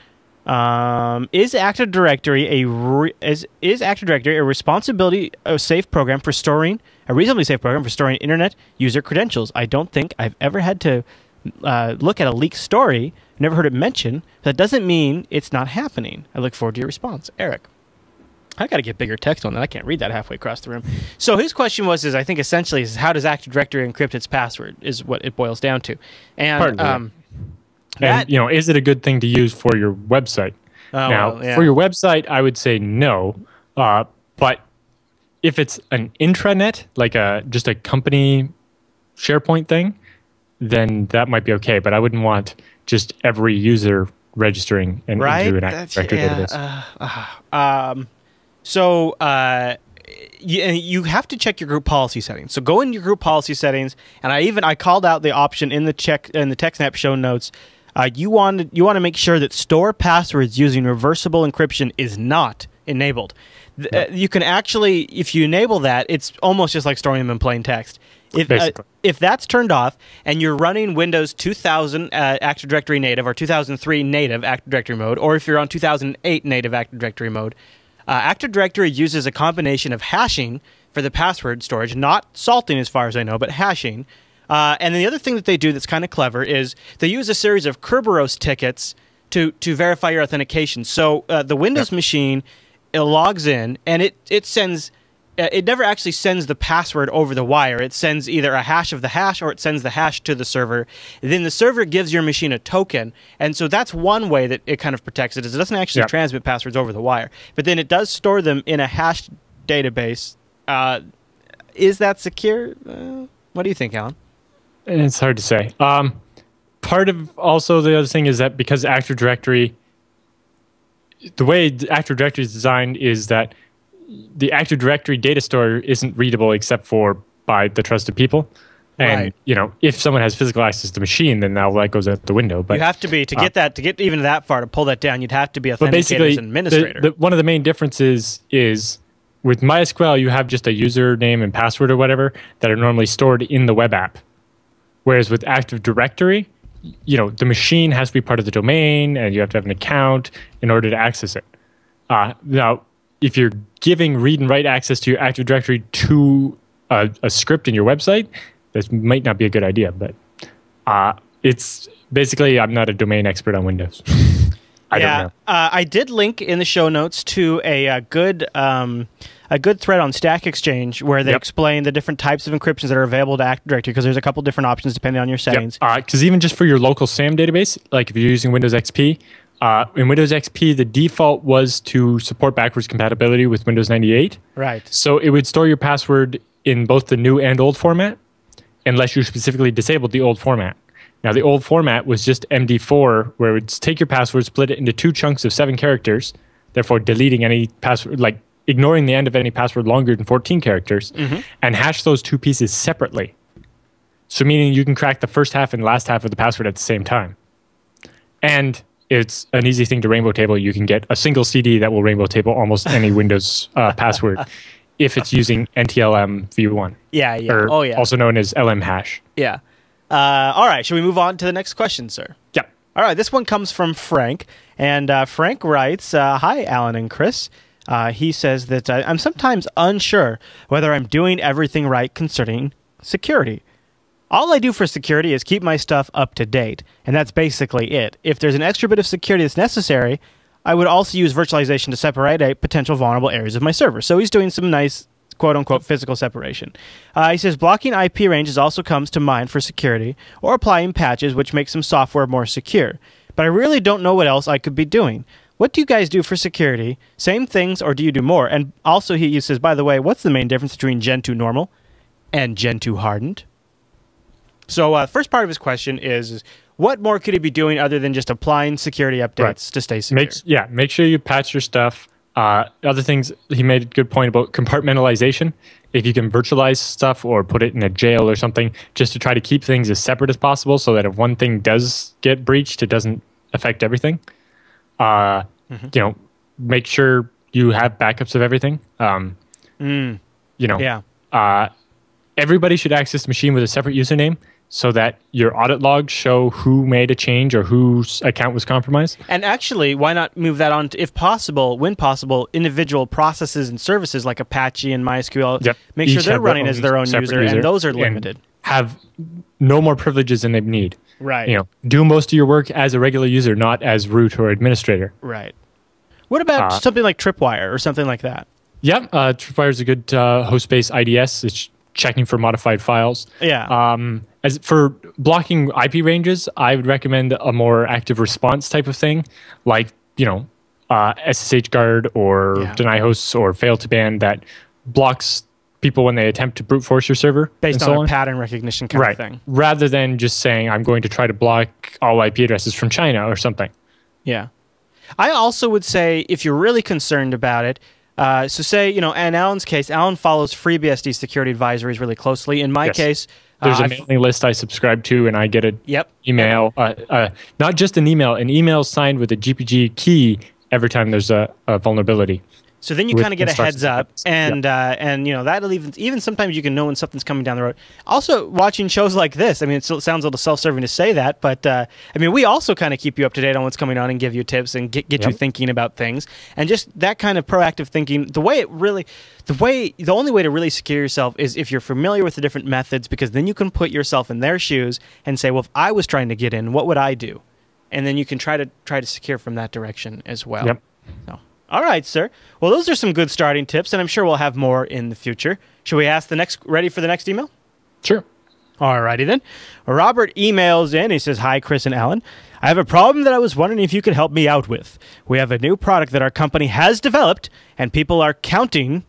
is Active Directory a responsibility a safe program for storing a reasonably safe program for storing internet user credentials? I don't think I've ever had to look at a leaked story. Never heard it mentioned. That doesn't mean it's not happening. I look forward to your response, Eric. I got to get bigger text on that. I can't read that halfway across the room. So his question was, I think essentially, is how does Active Directory encrypt its password? Is what it boils down to. And and, you know, is it a good thing to use for your website? For your website, I would say no. But if it's an intranet, like just a company SharePoint thing, then that might be okay. But I wouldn't want just every user registering into an Active Directory database. So you have to check your group policy settings. So go in your group policy settings, and I called out the option in the TechSNAP show notes. You want to make sure that store passwords using reversible encryption is not enabled. You can actually, if you enable that, it's almost just like storing them in plain text. If that's turned off and you're running Windows 2000 Active Directory native or 2003 native Active Directory mode, or if you're on 2008 native Active Directory mode, Active Directory uses a combination of hashing for the password storage, not salting as far as I know, but hashing. And then the other thing that they do that's kind of clever is they use a series of Kerberos tickets to verify your authentication. So the Windows machine, it logs in, and it sends... it never actually sends the password over the wire. It sends either a hash of the hash, or it sends the hash to the server. Then the server gives your machine a token. And so that's one way that it kind of protects it, is it doesn't actually transmit passwords over the wire. But then it does store them in a hashed database. Is that secure? What do you think, Alan? It's hard to say. Part of also the other thing is that because Active Directory the way the Active Directory is designed is that the Active Directory data store isn't readable except for by the trusted people. And if someone has physical access to the machine, then now that goes out the window. But you have to be to get even that far to pull that down. You'd have to be authenticated as an administrator. One of the main differences is with MySQL, you have just a username and password or whatever that are normally stored in the web app. Whereas with Active Directory, the machine has to be part of the domain, and you have to have an account in order to access it. Now, if you're giving read and write access to your Active Directory to a script in your website, this might not be a good idea, but it's basically, I'm not a domain expert on Windows. I don't know. I did link in the show notes to a good thread on Stack Exchange where they explain the different types of encryptions that are available to Active Directory, because there's a couple different options depending on your settings. Because even just for your local SAM database, like if you're using Windows XP, in Windows XP, the default was to support backwards compatibility with Windows 98. Right. So it would store your password in both the new and old format, unless you specifically disabled the old format. Now, the old format was just MD4, where it would take your password, split it into 2 chunks of 7 characters, therefore deleting any password, like ignoring the end of any password longer than 14 characters, and hash those 2 pieces separately. So meaning you can crack the first half and last half of the password at the same time. And it's an easy thing to rainbow table. You can get a single CD that will rainbow table almost any Windows password if it's using NTLM v1. Yeah. Or also known as LM hash. Yeah. All right. Should we move on to the next question, sir? Yeah. All right. This one comes from Frank. And Frank writes, hi, Alan and Chris. He says that I'm sometimes unsure whether I'm doing everything right concerning security. All I do for security is keep my stuff up to date, and that's basically it. If there's an extra bit of security that's necessary, I would also use virtualization to separate out potential vulnerable areas of my server. So he's doing some nice, quote-unquote, physical separation. He says, blocking IP ranges also comes to mind for security, or applying patches which make some software more secure. But I really don't know what else I could be doing. What do you guys do for security? Same things, or do you do more? And also he says, by the way, what's the main difference between Gen 2 normal and Gen 2 hardened? So the first part of his question is, what more could he be doing other than just applying security updates to stay secure? Make sure you patch your stuff. Other things, he made a good point about compartmentalization. If you can virtualize stuff or put it in a jail or something, just to try to keep things as separate as possible so that if one thing does get breached, it doesn't affect everything. Make sure you have backups of everything. Everybody should access the machine with a separate username so that your audit logs show who made a change or whose account was compromised. And actually, why not move that on to, if possible, when possible, individual processes and services like Apache and MySQL, make sure they're running as their own user, and those are limited. Have no more privileges than they need. Right. Do most of your work as a regular user, not as root or administrator. Right. What about something like Tripwire or something like that? Yeah, Tripwire is a good host-based IDS. It's checking for modified files. Yeah. As for blocking IP ranges, I would recommend a more active response type of thing, like SSH guard or deny hosts or fail to ban that blocks people when they attempt to brute force your server. Based on a pattern recognition kind of thing. Rather than just saying, I'm going to try to block all IP addresses from China or something. Yeah. I also would say, if you're really concerned about it, so say, in Alan's case, Alan follows FreeBSD security advisories really closely. In my case... There's a mailing list I subscribe to, and I get an email. Not just an email signed with a GPG key every time there's a vulnerability. So then you kind of get a heads up, and that'll even sometimes you can know when something's coming down the road. Also, watching shows like this, I mean, it sounds a little self-serving to say that, but we also kind of keep you up to date on what's coming on and give you tips and get you thinking about things, and just that kind of proactive thinking. The only way to really secure yourself is if you're familiar with the different methods, because then you can put yourself in their shoes and say, well, if I was trying to get in, what would I do? And then you can try to secure from that direction as well. Yep. So. All right, sir. Well, those are some good starting tips, and I'm sure we'll have more in the future. Should we ask ready for the next email? Sure. All righty then. Robert emails in. He says, hi, Chris and Alan. I have a problem that I was wondering if you could help me out with. We have a new product that our company has developed, and people are counting.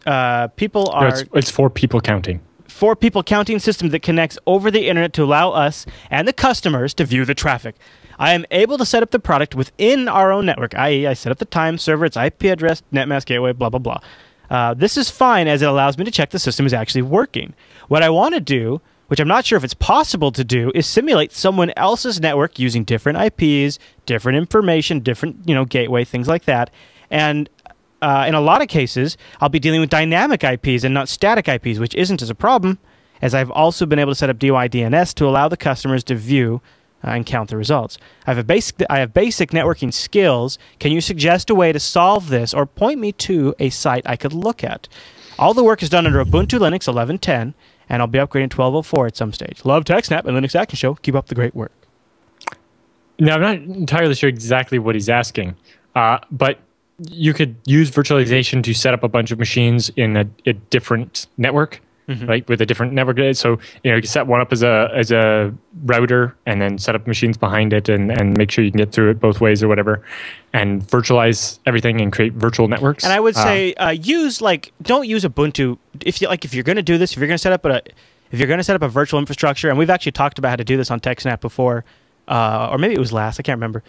It's for people counting. For people counting system that connects over the internet to allow us and the customers to view the traffic. I am able to set up the product within our own network, i.e. I set up the time, server, its IP address, netmask gateway, blah, blah, blah. This is fine as it allows me to check the system is actually working. What I want to do, which I'm not sure if it's possible to do, is simulate someone else's network using different IPs, different information, different gateway, things like that. And in a lot of cases, I'll be dealing with dynamic IPs and not static IPs, which isn't as a problem, as I've also been able to set up DOI DNS to allow the customers to view and count the results. I have basic networking skills. Can you suggest a way to solve this or point me to a site I could look at? All the work is done under Ubuntu Linux 11.10, and I'll be upgrading 12.04 at some stage. Love TechSNAP and Linux Action Show. Keep up the great work. Now, I'm not entirely sure exactly what he's asking, but you could use virtualization to set up a bunch of machines in a different network. Right, with a different network. So you can set one up as a router and then set up machines behind it and make sure you can get through it both ways or whatever, and virtualize everything and create virtual networks. And I would say don't use Ubuntu if you're going to do this. If you're going to set up a virtual infrastructure, and we've actually talked about how to do this on TechSNAP before, or maybe it was last. I can't remember.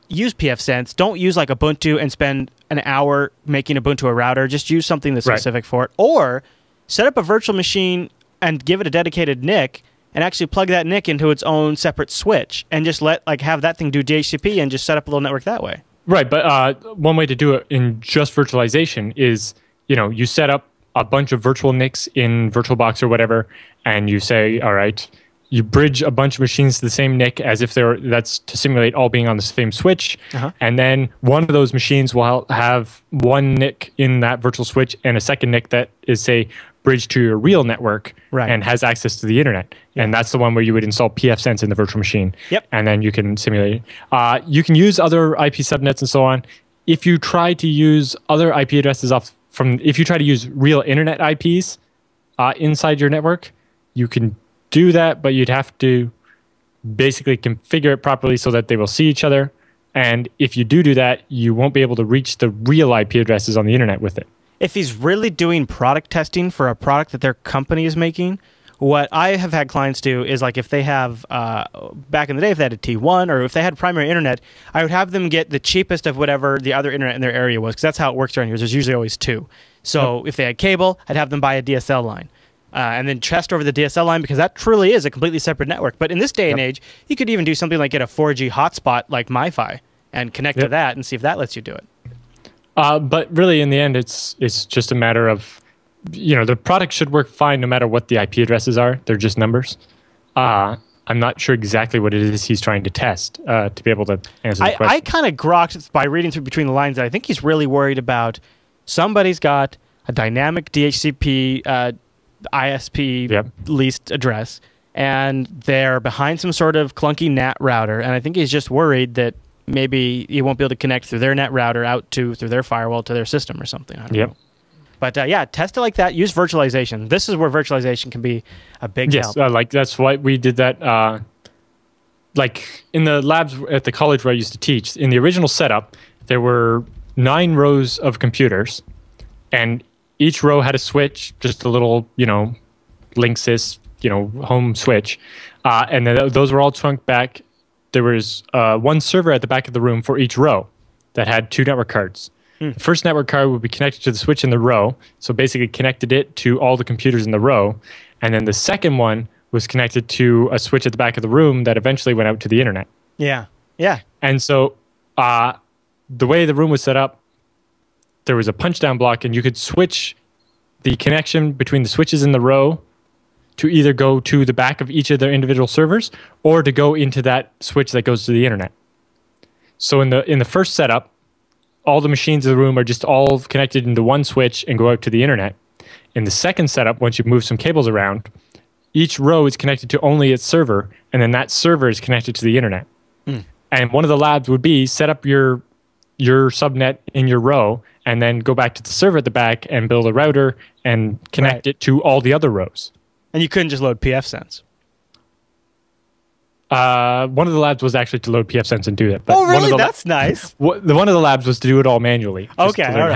Use pfSense. Don't use like Ubuntu and spend an hour making Ubuntu a router. Just use something that's specific for it, or set up a virtual machine and give it a dedicated NIC and actually plug that NIC into its own separate switch and just have that thing do DHCP and just set up a little network that way. Right, but one way to do it in just virtualization is, you set up a bunch of virtual NICs in VirtualBox or whatever, and you say, all right, you bridge a bunch of machines to the same NIC as if that's to simulate all being on the same switch. And then one of those machines will have one NIC in that virtual switch and a second NIC that is, say, bridged to your real network and has access to the internet. And that's the one where you would install pfSense in the virtual machine. And then you can simulate it. You can use other IP subnets and so on. If you try to use other IP addresses if you try to use real internet IPs inside your network, you can do that, but you'd have to basically configure it properly so that they will see each other. And if you do that, you won't be able to reach the real IP addresses on the internet with it. If he's really doing product testing for a product that their company is making, what I have had clients do is if they have, back in the day, if they had a T1 or if they had primary internet, I would have them get the cheapest of whatever the other internet in their area was, because that's how it works around here. There's usually always two. So if they had cable, I'd have them buy a DSL line. And then test over the DSL line, because that truly is a completely separate network. But in this day and age, you could even do something like get a 4G hotspot like MiFi and connect to that and see if that lets you do it. But really, in the end, it's just a matter of, the product should work fine no matter what the IP addresses are. They're just numbers. I'm not sure exactly what it is he's trying to test to be able to answer the question. I kind of grokked by reading through between the lines that I think he's really worried about somebody's got a dynamic DHCP ISP leased address, and they're behind some sort of clunky NAT router, and I think he's just worried that maybe you won't be able to connect through their NAT router through their firewall to their system or something. I don't know. But test it like that. Use virtualization. This is where virtualization can be a big help. Yes, that's why we did that. In the labs at the college where I used to teach, in the original setup, there were 9 rows of computers, and each row had a switch, just a little, Linksys, home switch. And then those were all trunked back. There was one server at the back of the room for each row that had 2 network cards. The first network card would be connected to the switch in the row, so basically connected it to all the computers in the row. And then the second one was connected to a switch at the back of the room that eventually went out to the internet. Yeah. And so the way the room was set up, there was a punch-down block, and you could switch the connection between the switches in the row to either go to the back of each of their individual servers or to go into that switch that goes to the internet. So in the first setup, all the machines in the room are just all connected into one switch and go out to the internet. In the second setup, once you move some cables around, each row is connected to only its server, and then that server is connected to the internet. And one of the labs would be set up your subnet in your row, and then go back to the server at the back and build a router and connect it to all the other rows. And you couldn't just load pfSense. One of the labs was actually to load pfSense and do that. But really? That's nice. One of the labs was to do it all manually. Okay, all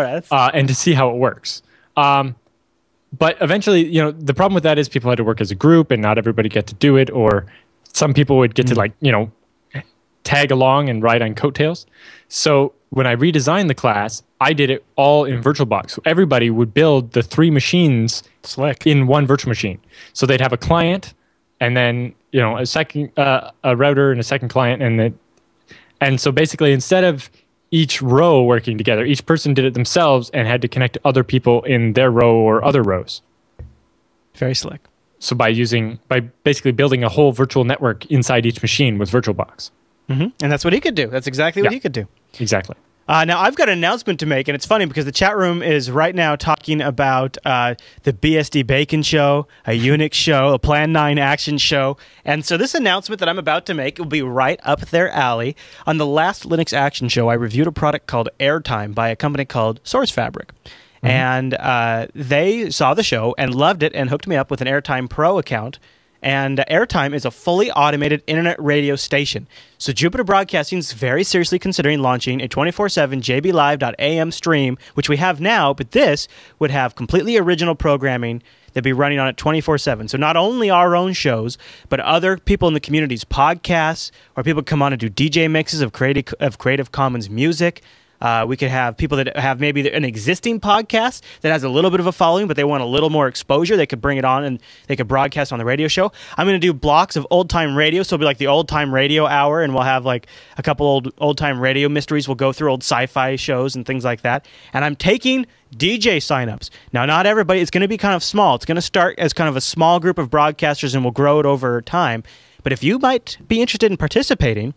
right. And to see how it works. But eventually, the problem with that is people had to work as a group, and not everybody got to do it, or some people would get to tag along and ride on coattails. So when I redesigned the class, I did it all in VirtualBox. So everybody would build the 3 machines in one virtual machine. So they'd have a client, and then a second a router and a second client, and so basically instead of each row working together, each person did it themselves and had to connect to other people in their row or other rows. Very slick. So by basically building a whole virtual network inside each machine with VirtualBox. And that's what he could do. That's exactly what he could do. Exactly. Now, I've got an announcement to make, and it's funny because the chat room is right now talking about the BSD Bacon show, a Unix show, a Plan 9 action show. And so this announcement that I'm about to make will be right up their alley. On the last Linux action show, I reviewed a product called Airtime by a company called SourceFabric. And they saw the show and loved it and hooked me up with an Airtime Pro account. And Airtime is a fully automated internet radio station. So Jupiter Broadcasting is very seriously considering launching a 24/7 jblive.am stream, which we have now, but this would have completely original programming that'd be running on it 24/7. So not only our own shows, but other people in the community's podcasts, or people come on and do DJ mixes of Creative Commons music. We could have people that have maybe an existing podcast that has a little bit of a following, but they want a little more exposure. They could bring it on and they could broadcast on the radio show. I'm going to do blocks of old-time radio, so it'll be like the old-time radio hour, and we'll have like a couple old-time radio mysteries. We'll go through old sci-fi shows and things like that. And I'm taking DJ signups. Now, not everybody. It's going to be kind of small. It's going to start as kind of a small group of broadcasters, and we'll grow it over time. But if you might be interested in participating,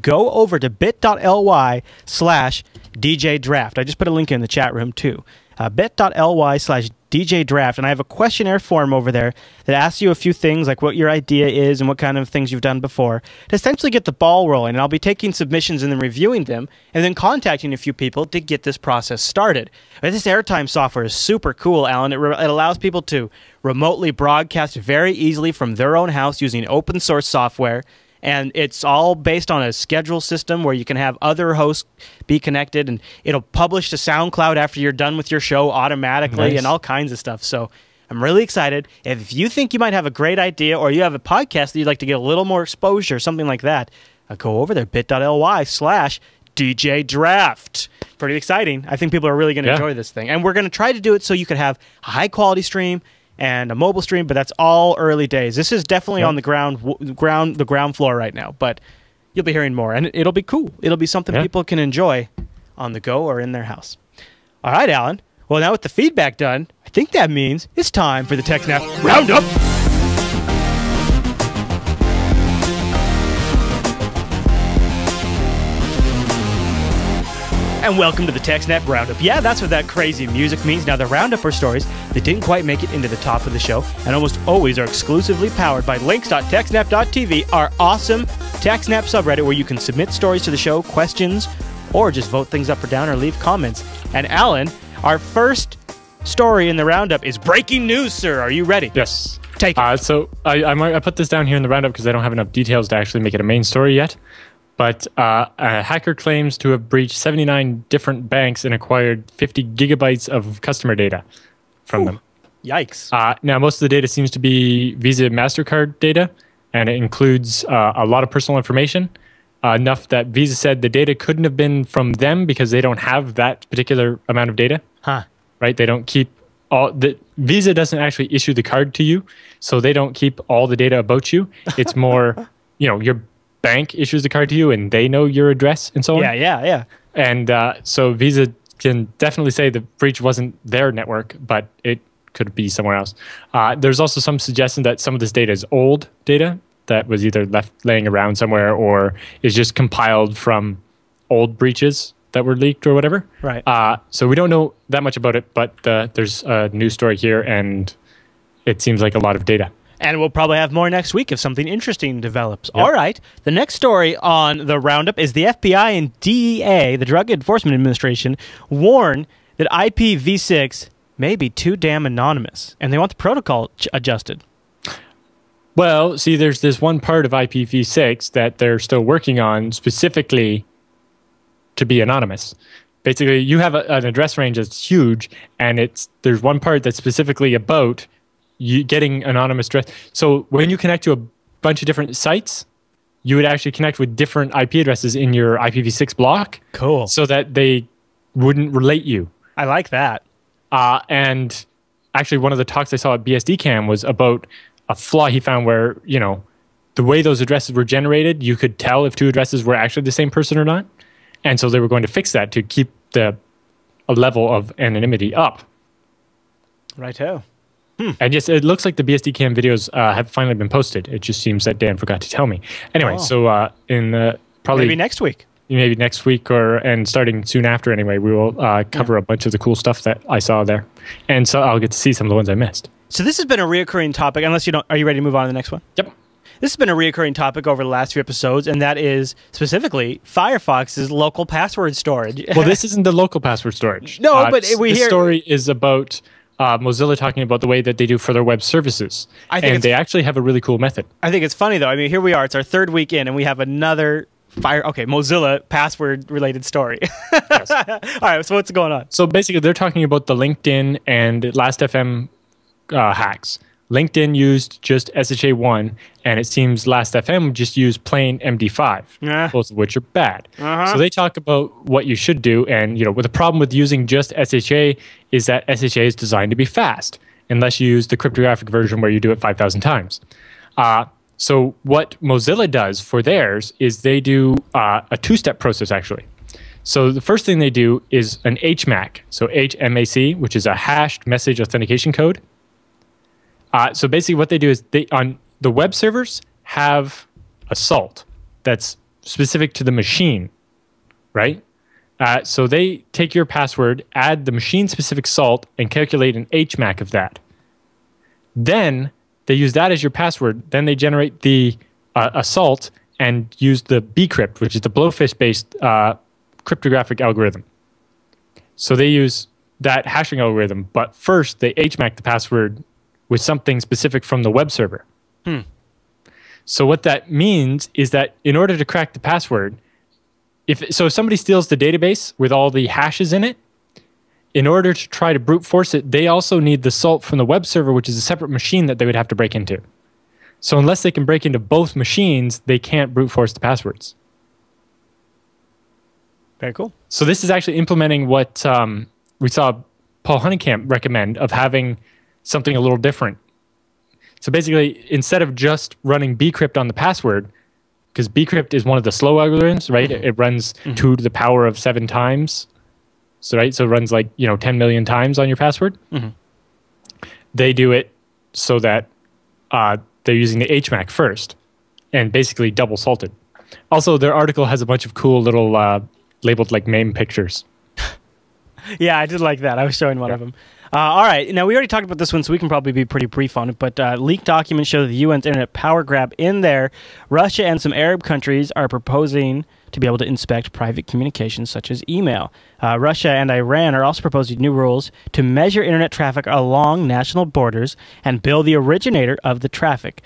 go over to bit.ly/DJ Draft. I just put a link in the chat room too. Bit.ly/DJ Draft. And I have a questionnaire form over there that asks you a few things, like what your idea is and what kind of things you've done before, to essentially get the ball rolling. And I'll be taking submissions and then reviewing them and then contacting a few people to get this process started. But this Airtime software is super cool, Alan. It allows people to remotely broadcast very easily from their own house using open source software. And it's all based on a schedule system where you can have other hosts be connected, and it'll publish to SoundCloud after you're done with your show automatically. And all kinds of stuff. So I'm really excited. If you think you might have a great idea, or you have a podcast that you'd like to get a little more exposure, something like that, go over there, bit.ly/DJ Draft. Pretty exciting. I think people are really going to enjoy this thing. And we're going to try to do it so you could have a high-quality stream and a mobile stream, but that's all early days. This is definitely on the ground floor right now, but you'll be hearing more, and it'll be cool. It'll be something people can enjoy on the go or in their house. All right, Alan. Well, now with the feedback done, I think that means it's time for the TechSNAP Roundup. And welcome to the TechSNAP Roundup. Yeah, that's what that crazy music means. Now, the Roundup are stories that didn't quite make it into the top of the show and almost always are exclusively powered by links.techsnap.tv, our awesome TechSNAP subreddit where you can submit stories to the show, questions, or just vote things up or down or leave comments. And Alan, our first story in the Roundup is breaking news, sir. Are you ready? Yes. Take it. So I put this down here in the Roundup because I don't have enough details to actually make it a main story yet. But a hacker claims to have breached 79 different banks and acquired 50 gigabytes of customer data from them. Yikes. Now, most of the data seems to be Visa and MasterCard data, and it includes a lot of personal information, enough that Visa said the data couldn't have been from them because they don't have that particular amount of data. Right? They don't keep Visa doesn't actually issue the card to you, so they don't keep all the data about you. It's more, your bank issues the card to you and they know your address and so on. Yeah. And so Visa can definitely say the breach wasn't their network, but it could be somewhere else. There's also some suggestion that some of this data is old data that was either left laying around somewhere or is just compiled from old breaches that were leaked or whatever. Right. So we don't know that much about it, but there's a news story here and it seems like a lot of data. And we'll probably have more next week if something interesting develops. Yep. All right. The next story on the Roundup is the FBI and DEA, the Drug Enforcement Administration, warn that IPv6 may be too damn anonymous, and they want the protocol adjusted. Well, see, there's this one part of IPv6 that they're still working on specifically to be anonymous. Basically, you have an address range that's huge, and there's one part that's specifically about you getting anonymous address. So when you connect to a bunch of different sites, you would actually connect with different IP addresses in your IPv6 block. Cool. So that they wouldn't relate you. I like that. And actually, one of the talks I saw at BSDCam was about a flaw he found where, the way those addresses were generated, you could tell if two addresses were actually the same person or not. And so they were going to fix that to keep a level of anonymity up. Righto. And yes, it looks like the BSDCam videos have finally been posted. It just seems that Dan forgot to tell me. Anyway, so in probably... Maybe next week. Maybe next week and starting soon after anyway, we will cover a bunch of the cool stuff that I saw there. And so I'll get to see some of the ones I missed. So this has been a reoccurring topic, unless you don't... Are you ready to move on to the next one? Yep. This has been a reoccurring topic over the last few episodes, and that is specifically Firefox's local password storage. Well, this isn't the local password storage. No, but we this hear... story is about Mozilla talking about the way that they do for their web services. And they actually have a really cool method. I think it's funny, though. I mean, here we are. It's our third week in, and we have another... Mozilla password-related story. Yes. All right, so what's going on? So basically, they're talking about the LinkedIn and Last.fm hacks. LinkedIn used just SHA-1, and it seems Last.fm just used plain MD5, both of which are bad. So they talk about what you should do, and what the problem with using just SHA is that SHA is designed to be fast, unless you use the cryptographic version where you do it 5,000 times. So what Mozilla does for theirs is they do a two-step process, actually. So the first thing they do is an HMAC, so HMAC, which is a hashed message authentication code. So basically what they do is on the web servers have a salt that's specific to the machine, right? So they take your password, add the machine-specific salt, and calculate an HMAC of that. Then they use that as your password. Then they generate the salt and use the bcrypt, which is the blowfish-based cryptographic algorithm. So they use that hashing algorithm, but first they HMAC the password with something specific from the web server. So what that means is that in order to crack the password, if somebody steals the database with all the hashes in it, in order to try to brute force it, they also need the salt from the web server, which is a separate machine that they would have to break into. So unless they can break into both machines, they can't brute force the passwords. Very cool. So this is actually implementing what we saw Paul Honeycamp recommend of having something a little different. So basically, instead of just running bcrypt on the password, because bcrypt is one of the slow algorithms, right? It runs 2 to the power of 7 times. So it runs like 10 million times on your password. They do it so that they're using the HMAC first and basically double salted. Also, their article has a bunch of cool little labeled like meme pictures. Yeah, I did like that. I was showing one of them. All right. Now, we already talked about this one, so we can probably be pretty brief on it. But leaked documents show the UN's internet power grab in there. Russia and some Arab countries are proposing to be able to inspect private communications such as email. Russia and Iran are also proposing new rules to measure internet traffic along national borders and bill the originator of the traffic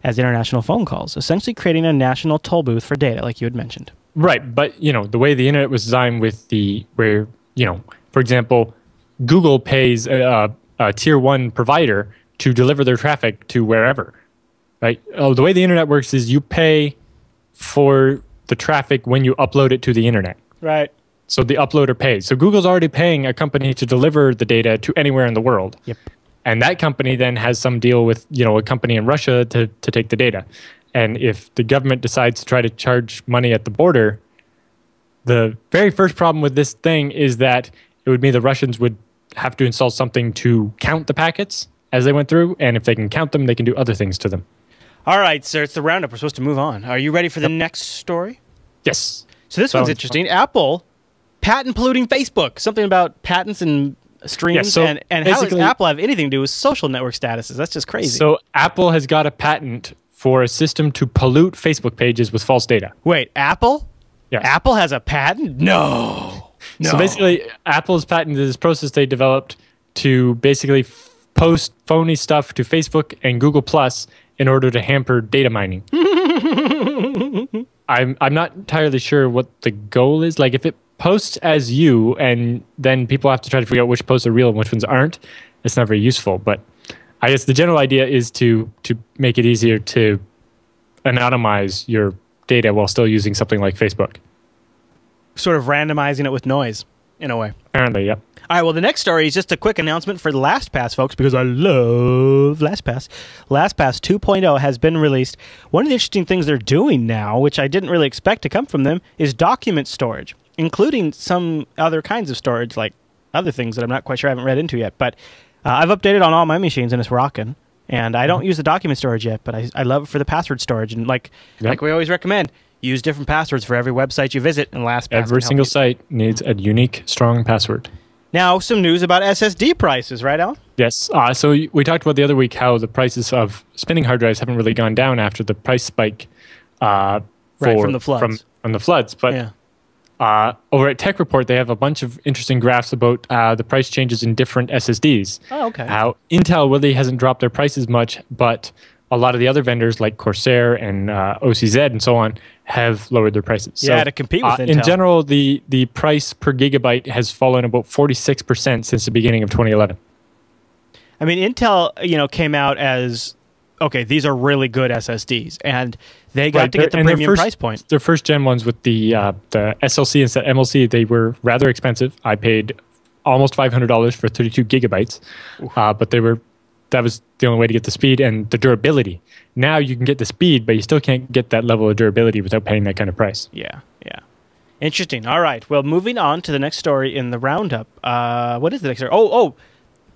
as international phone calls, essentially creating a national toll booth for data, like you had mentioned. Right. But, the way the internet was designed with for example, Google pays a tier 1 provider to deliver their traffic to wherever, right? The way the internet works is you pay for the traffic when you upload it to the internet. Right. So the uploader pays. So Google's already paying a company to deliver the data to anywhere in the world. Yep. And that company then has some deal with, a company in Russia to take the data. And if the government decides to try to charge money at the border, the very first problem with this thing is that it would mean the Russians would have to install something to count the packets as they went through, and if they can count them, they can do other things to them. All right, sir, it's the roundup. We're supposed to move on. Are you ready for the next story? Yes. So this one's interesting. Apple patent polluting Facebook. Something about patents and streams, and how does Apple have anything to do with social network statuses? That's just crazy. So Apple has got a patent for a system to pollute Facebook pages with false data. Wait, Apple? Yeah. Apple has a patent? No. So basically, Apple's patented this process they developed to basically post phony stuff to Facebook and Google Plus in order to hamper data mining. I'm not entirely sure what the goal is. Like, if it posts as you and then people have to try to figure out which posts are real and which ones aren't, it's not very useful. But I guess the general idea is to make it easier to anonymize your data while still using something like Facebook. Sort of randomizing it with noise, in a way. Apparently, yep. All right, well, the next story is just a quick announcement for LastPass, folks, because I love LastPass. LastPass 2.0 has been released. One of the interesting things they're doing now, which I didn't really expect to come from them, is document storage, including some other kinds of storage, like other things that I'm not quite sure I haven't read into yet. But I've updated on all my machines, and it's rocking. And I don't use the document storage yet, but I love it for the password storage. And like we always recommend, use different passwords for every website you visit, and LastPass Every single site needs a unique, strong password. Now, some news about SSD prices, right, Alan? Yes. So we talked about the other week how the prices of spinning hard drives haven't really gone down after the price spike from the floods. From the floods. But over at Tech Report, they have a bunch of interesting graphs about the price changes in different SSDs. Oh, okay. How Intel really hasn't dropped their prices much, but a lot of the other vendors like Corsair and OCZ and so on have lowered their prices. Yeah, to compete with Intel. In general, the price per gigabyte has fallen about 46% since the beginning of 2011. I mean, Intel, came out as, okay, these are really good SSDs, and they got to get the premium price point. Their first gen ones with the SLC instead of MLC, they were rather expensive. I paid almost $500 for 32 gigabytes, but that was the only way to get the speed and the durability. Now you can get the speed, but you still can't get that level of durability without paying that kind of price. Yeah. Interesting. All right. Well, moving on to the next story in the roundup. What is the next story? Oh,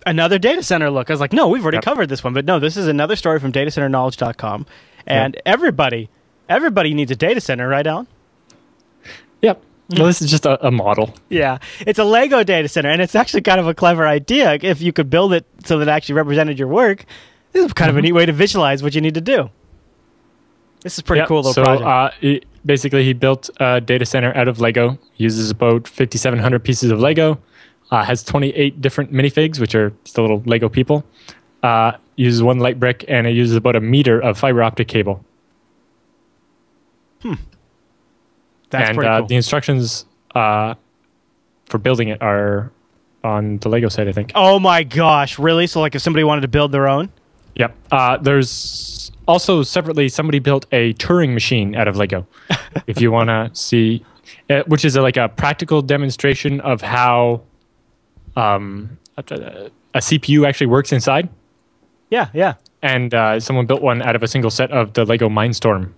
another data center look. I was like, no, we've already covered this one. But no, this is another story from datacenternowledge.com. And everybody needs a data center, right, Alan? Yep. Well, this is just a model. Yeah, it's a Lego data center, and it's actually kind of a clever idea if you could build it so that it actually represented your work. This is kind of a neat way to visualize what you need to do. This is pretty cool, little project. Basically, he built a data center out of Lego, uses about 5,700 pieces of Lego, has 28 different minifigs, which are the little Lego people, uses one light brick, and it uses about a meter of fiber optic cable. That's pretty cool. The instructions for building it are on the Lego site, I think. Oh my gosh, really? So like if somebody wanted to build their own? Yep. There's also separately somebody built a Turing machine out of Lego. If you want to see, which is like a practical demonstration of how a CPU actually works inside. Yeah. And someone built one out of a single set of the Lego Mindstorm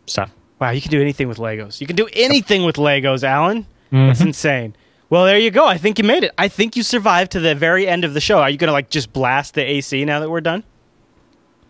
stuff. Wow, you can do anything with Legos. You can do anything with Legos, Alan. That's insane. Well, there you go. I think you made it. I think you survived to the very end of the show. Are you going to just blast the AC now that we're done?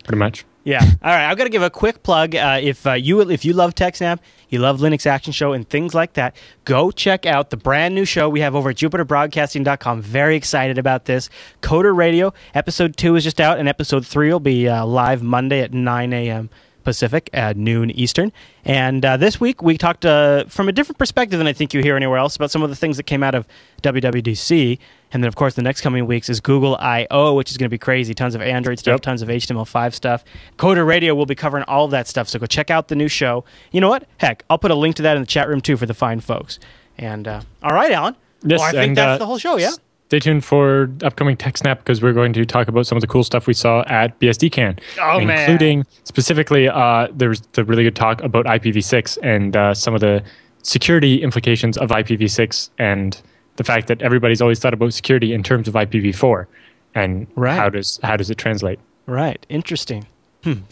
Pretty much. Yeah. All right. I've got to give a quick plug. If you love TechSNAP, you love Linux Action Show and things like that, go check out the brand new show we have over at JupiterBroadcasting.com. Very excited about this. Coder Radio, Episode 2 is just out, and Episode 3 will be live Monday at 9 a.m. Pacific at noon Eastern. And this week we talked from a different perspective than I think you hear anywhere else about some of the things that came out of WWDC. And then, of course, the next coming weeks is Google I/O, which is going to be crazy. Tons of Android stuff, tons of HTML5 stuff. Coder Radio will be covering all of that stuff, so go check out the new show. You know what? Heck, I'll put a link to that in the chat room, too, for the fine folks. And, all right, Alan. Yes, well, I think that's the whole show, yeah? Stay tuned for upcoming TechSNAP because we're going to talk about some of the cool stuff we saw at BSDCan. Oh, including specifically, there was the really good talk about IPv6 and some of the security implications of IPv6 and the fact that everybody's always thought about security in terms of IPv4 and how does it translate. Right. Interesting.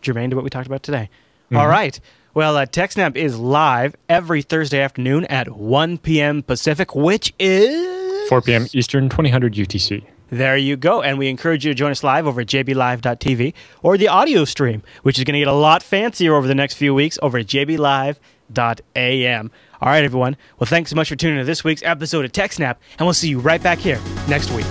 Germane to what we talked about today. All right. Well, TechSNAP is live every Thursday afternoon at 1 p.m. Pacific, which is 4 p.m. Eastern, 2000 UTC. There you go. And we encourage you to join us live over at jblive.tv or the audio stream, which is going to get a lot fancier over the next few weeks over at jblive.am. All right, everyone. Well, thanks so much for tuning in to this week's episode of TechSNAP, and we'll see you right back here next week.